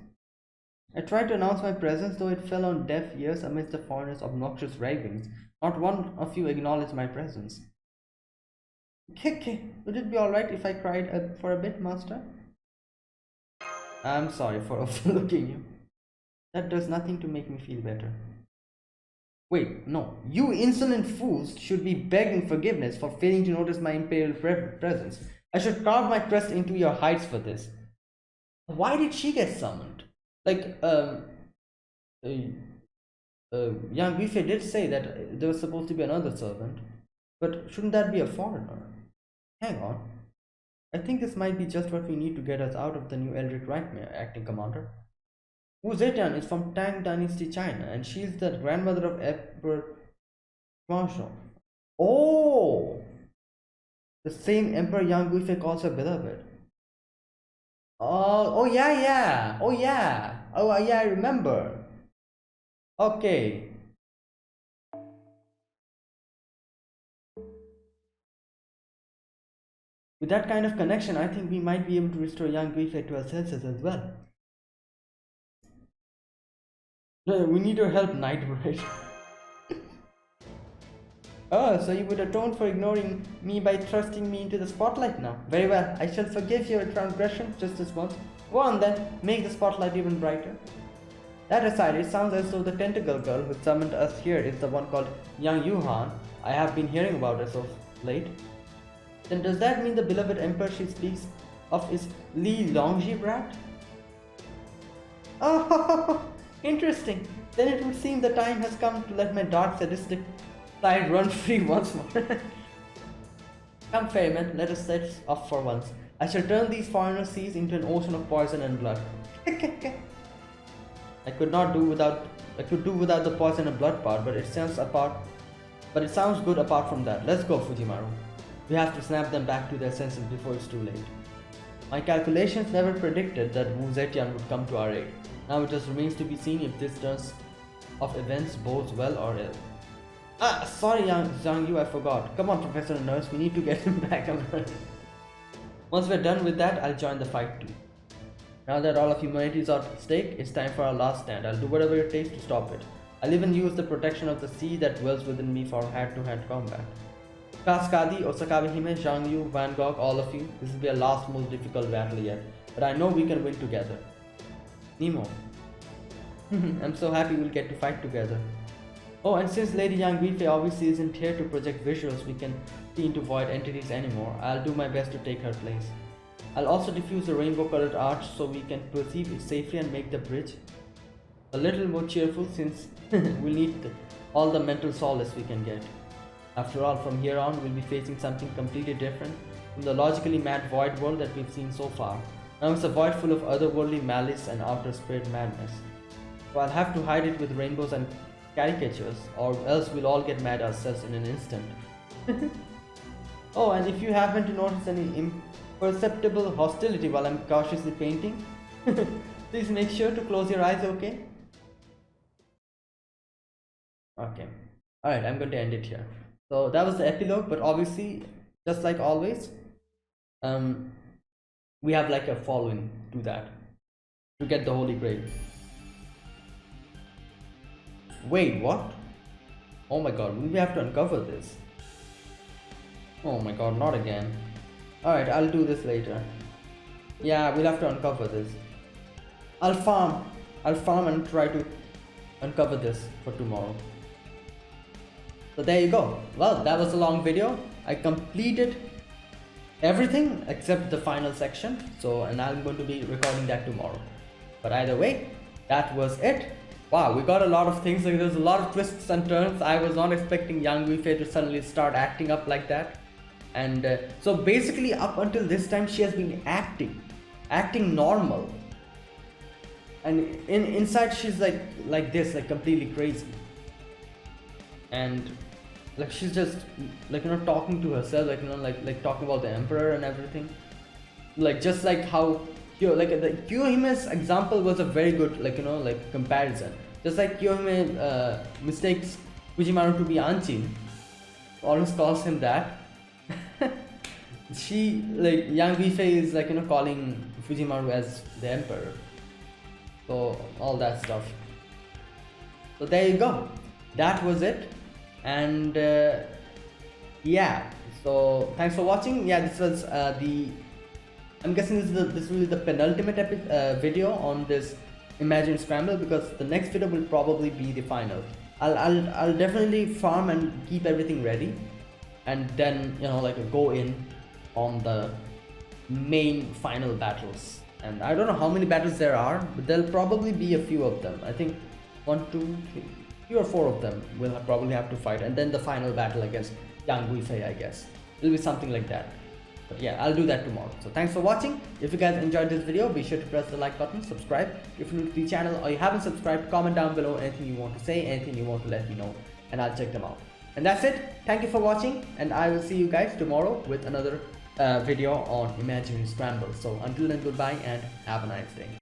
I tried to announce my presence, though it fell on deaf ears amidst the foreigners' obnoxious ravings. Not one of you acknowledged my presence. Would it be alright if I cried for a bit, Master? I'm sorry for overlooking you. That does nothing to make me feel better. Wait, no. You insolent fools should be begging forgiveness for failing to notice my imperial presence. I should carve my crest into your hides for this. Why did she get summoned? Like, Yang Guifei did say that there was supposed to be another servant. But shouldn't that be a foreigner? Hang on. I think this might be just what we need to get us out of the new Eldritch Nightmare, Acting Commander. Wu Zetian is from Tang Dynasty, China, and she's the grandmother of Emperor Huangshou. Oh! The same Emperor Yang Guifei calls her beloved. Oh yeah. Oh yeah, I remember. Okay. With that kind of connection, I think we might be able to restore Yang Guifei to her senses as well. No, we need your help, Nightbreed. Oh, so you would atone for ignoring me by thrusting me into the spotlight now. Very well, I shall forgive your transgression just this once. Go on then, make the spotlight even brighter. That aside, it sounds as though the tentacle girl who summoned us here is the one called Yang Yuhan. I have been hearing about her so late. Then does that mean the beloved emperor she speaks of is Li Longji brat? Oh, interesting. Then it would seem the time has come to let my dark sadistic side run free once more. Come Fairyman, let us set off for once. I shall turn these foreigner seas into an ocean of poison and blood. I could do without the poison and blood part, but it sounds good apart from that. Let's go, Fujimaru. We have to snap them back to their senses before it's too late. My calculations never predicted that Wu Zetian would come to our aid. Now it just remains to be seen if this turn of events bodes well or ill. Ah, sorry Zhang Yu, I forgot. Come on, Professor Nurse, we need to get him back. Once we're done with that, I'll join the fight too. Now that all of humanity is at stake, it's time for our last stand. I'll do whatever it takes to stop it. I'll even use the protection of the sea that dwells within me for hand-to-hand combat. Kaskadi, Osakawa Hime, Zhang Yu, Van Gogh, all of you, this will be our last most difficult battle yet. But I know we can win together. Nemo. I'm so happy we'll get to fight together. Oh, and since Lady Yang Guifei obviously isn't here to project visuals we can see into void entities anymore, I'll do my best to take her place. I'll also diffuse the rainbow-colored arch so we can perceive it safely and make the bridge a little more cheerful, since we'll need all the mental solace we can get. After all, from here on we'll be facing something completely different from the logically mad void world that we've seen so far. Now it's a void full of otherworldly malice and outer spirit madness. So I'll have to hide it with rainbows and caricatures, or else we'll all get mad ourselves in an instant. Oh, and if you happen to notice any imperceptible hostility while I'm cautiously painting, please make sure to close your eyes, okay? Okay. Alright, I'm going to end it here. So that was the epilogue, but obviously, just like always, we have like a following to that, to get the Holy Grail. Wait, what? Oh my god, we have to uncover this. Oh my god, not again. Alright, I'll do this later. Yeah, we'll have to uncover this. I'll farm and try to uncover this for tomorrow. So there you go. Well, that was a long video. I completed everything except the final section. So, and I'm going to be recording that tomorrow. But either way, that was it. Wow, we got a lot of things. Like, there's a lot of twists and turns. I was not expecting Yang Guifei to suddenly start acting up like that. And so basically up until this time she has been acting normal. And inside she's like this, like completely crazy. And like she's just like, you know, talking to herself, like, you know, like talking about the emperor and everything. Like just like how like the Kyohime's example was a very good, like, you know, like comparison. Just like Kyohime mistakes Fujimaru to be Anchin, always calls him that. She, like, Yang Guifei is, like, you know, calling Fujimaru as the emperor. So all that stuff. So there you go. That was it. And yeah. So thanks for watching. Yeah, this was I'm guessing this will be the penultimate video on this Imaginary Scramble, because the next video will probably be the final. I'll definitely farm and keep everything ready, and then, you know, like go in on the main final battles. And I don't know how many battles there are, but there'll probably be a few of them. I think 1, 2, 3 or 4 of them will probably have to fight, and then the final battle against Yang Guifei, I guess. It'll be something like that. But yeah, I'll do that tomorrow. So thanks for watching. If you guys enjoyed this video, be sure to press the like button, subscribe if you're new to the channel, or you haven't subscribed. Comment down below anything you want to say, anything you want to let me know, and I'll check them out. And that's it. Thank you for watching, and I will see you guys tomorrow with another video on Imaginary Scramble. So until then, goodbye and have a nice day.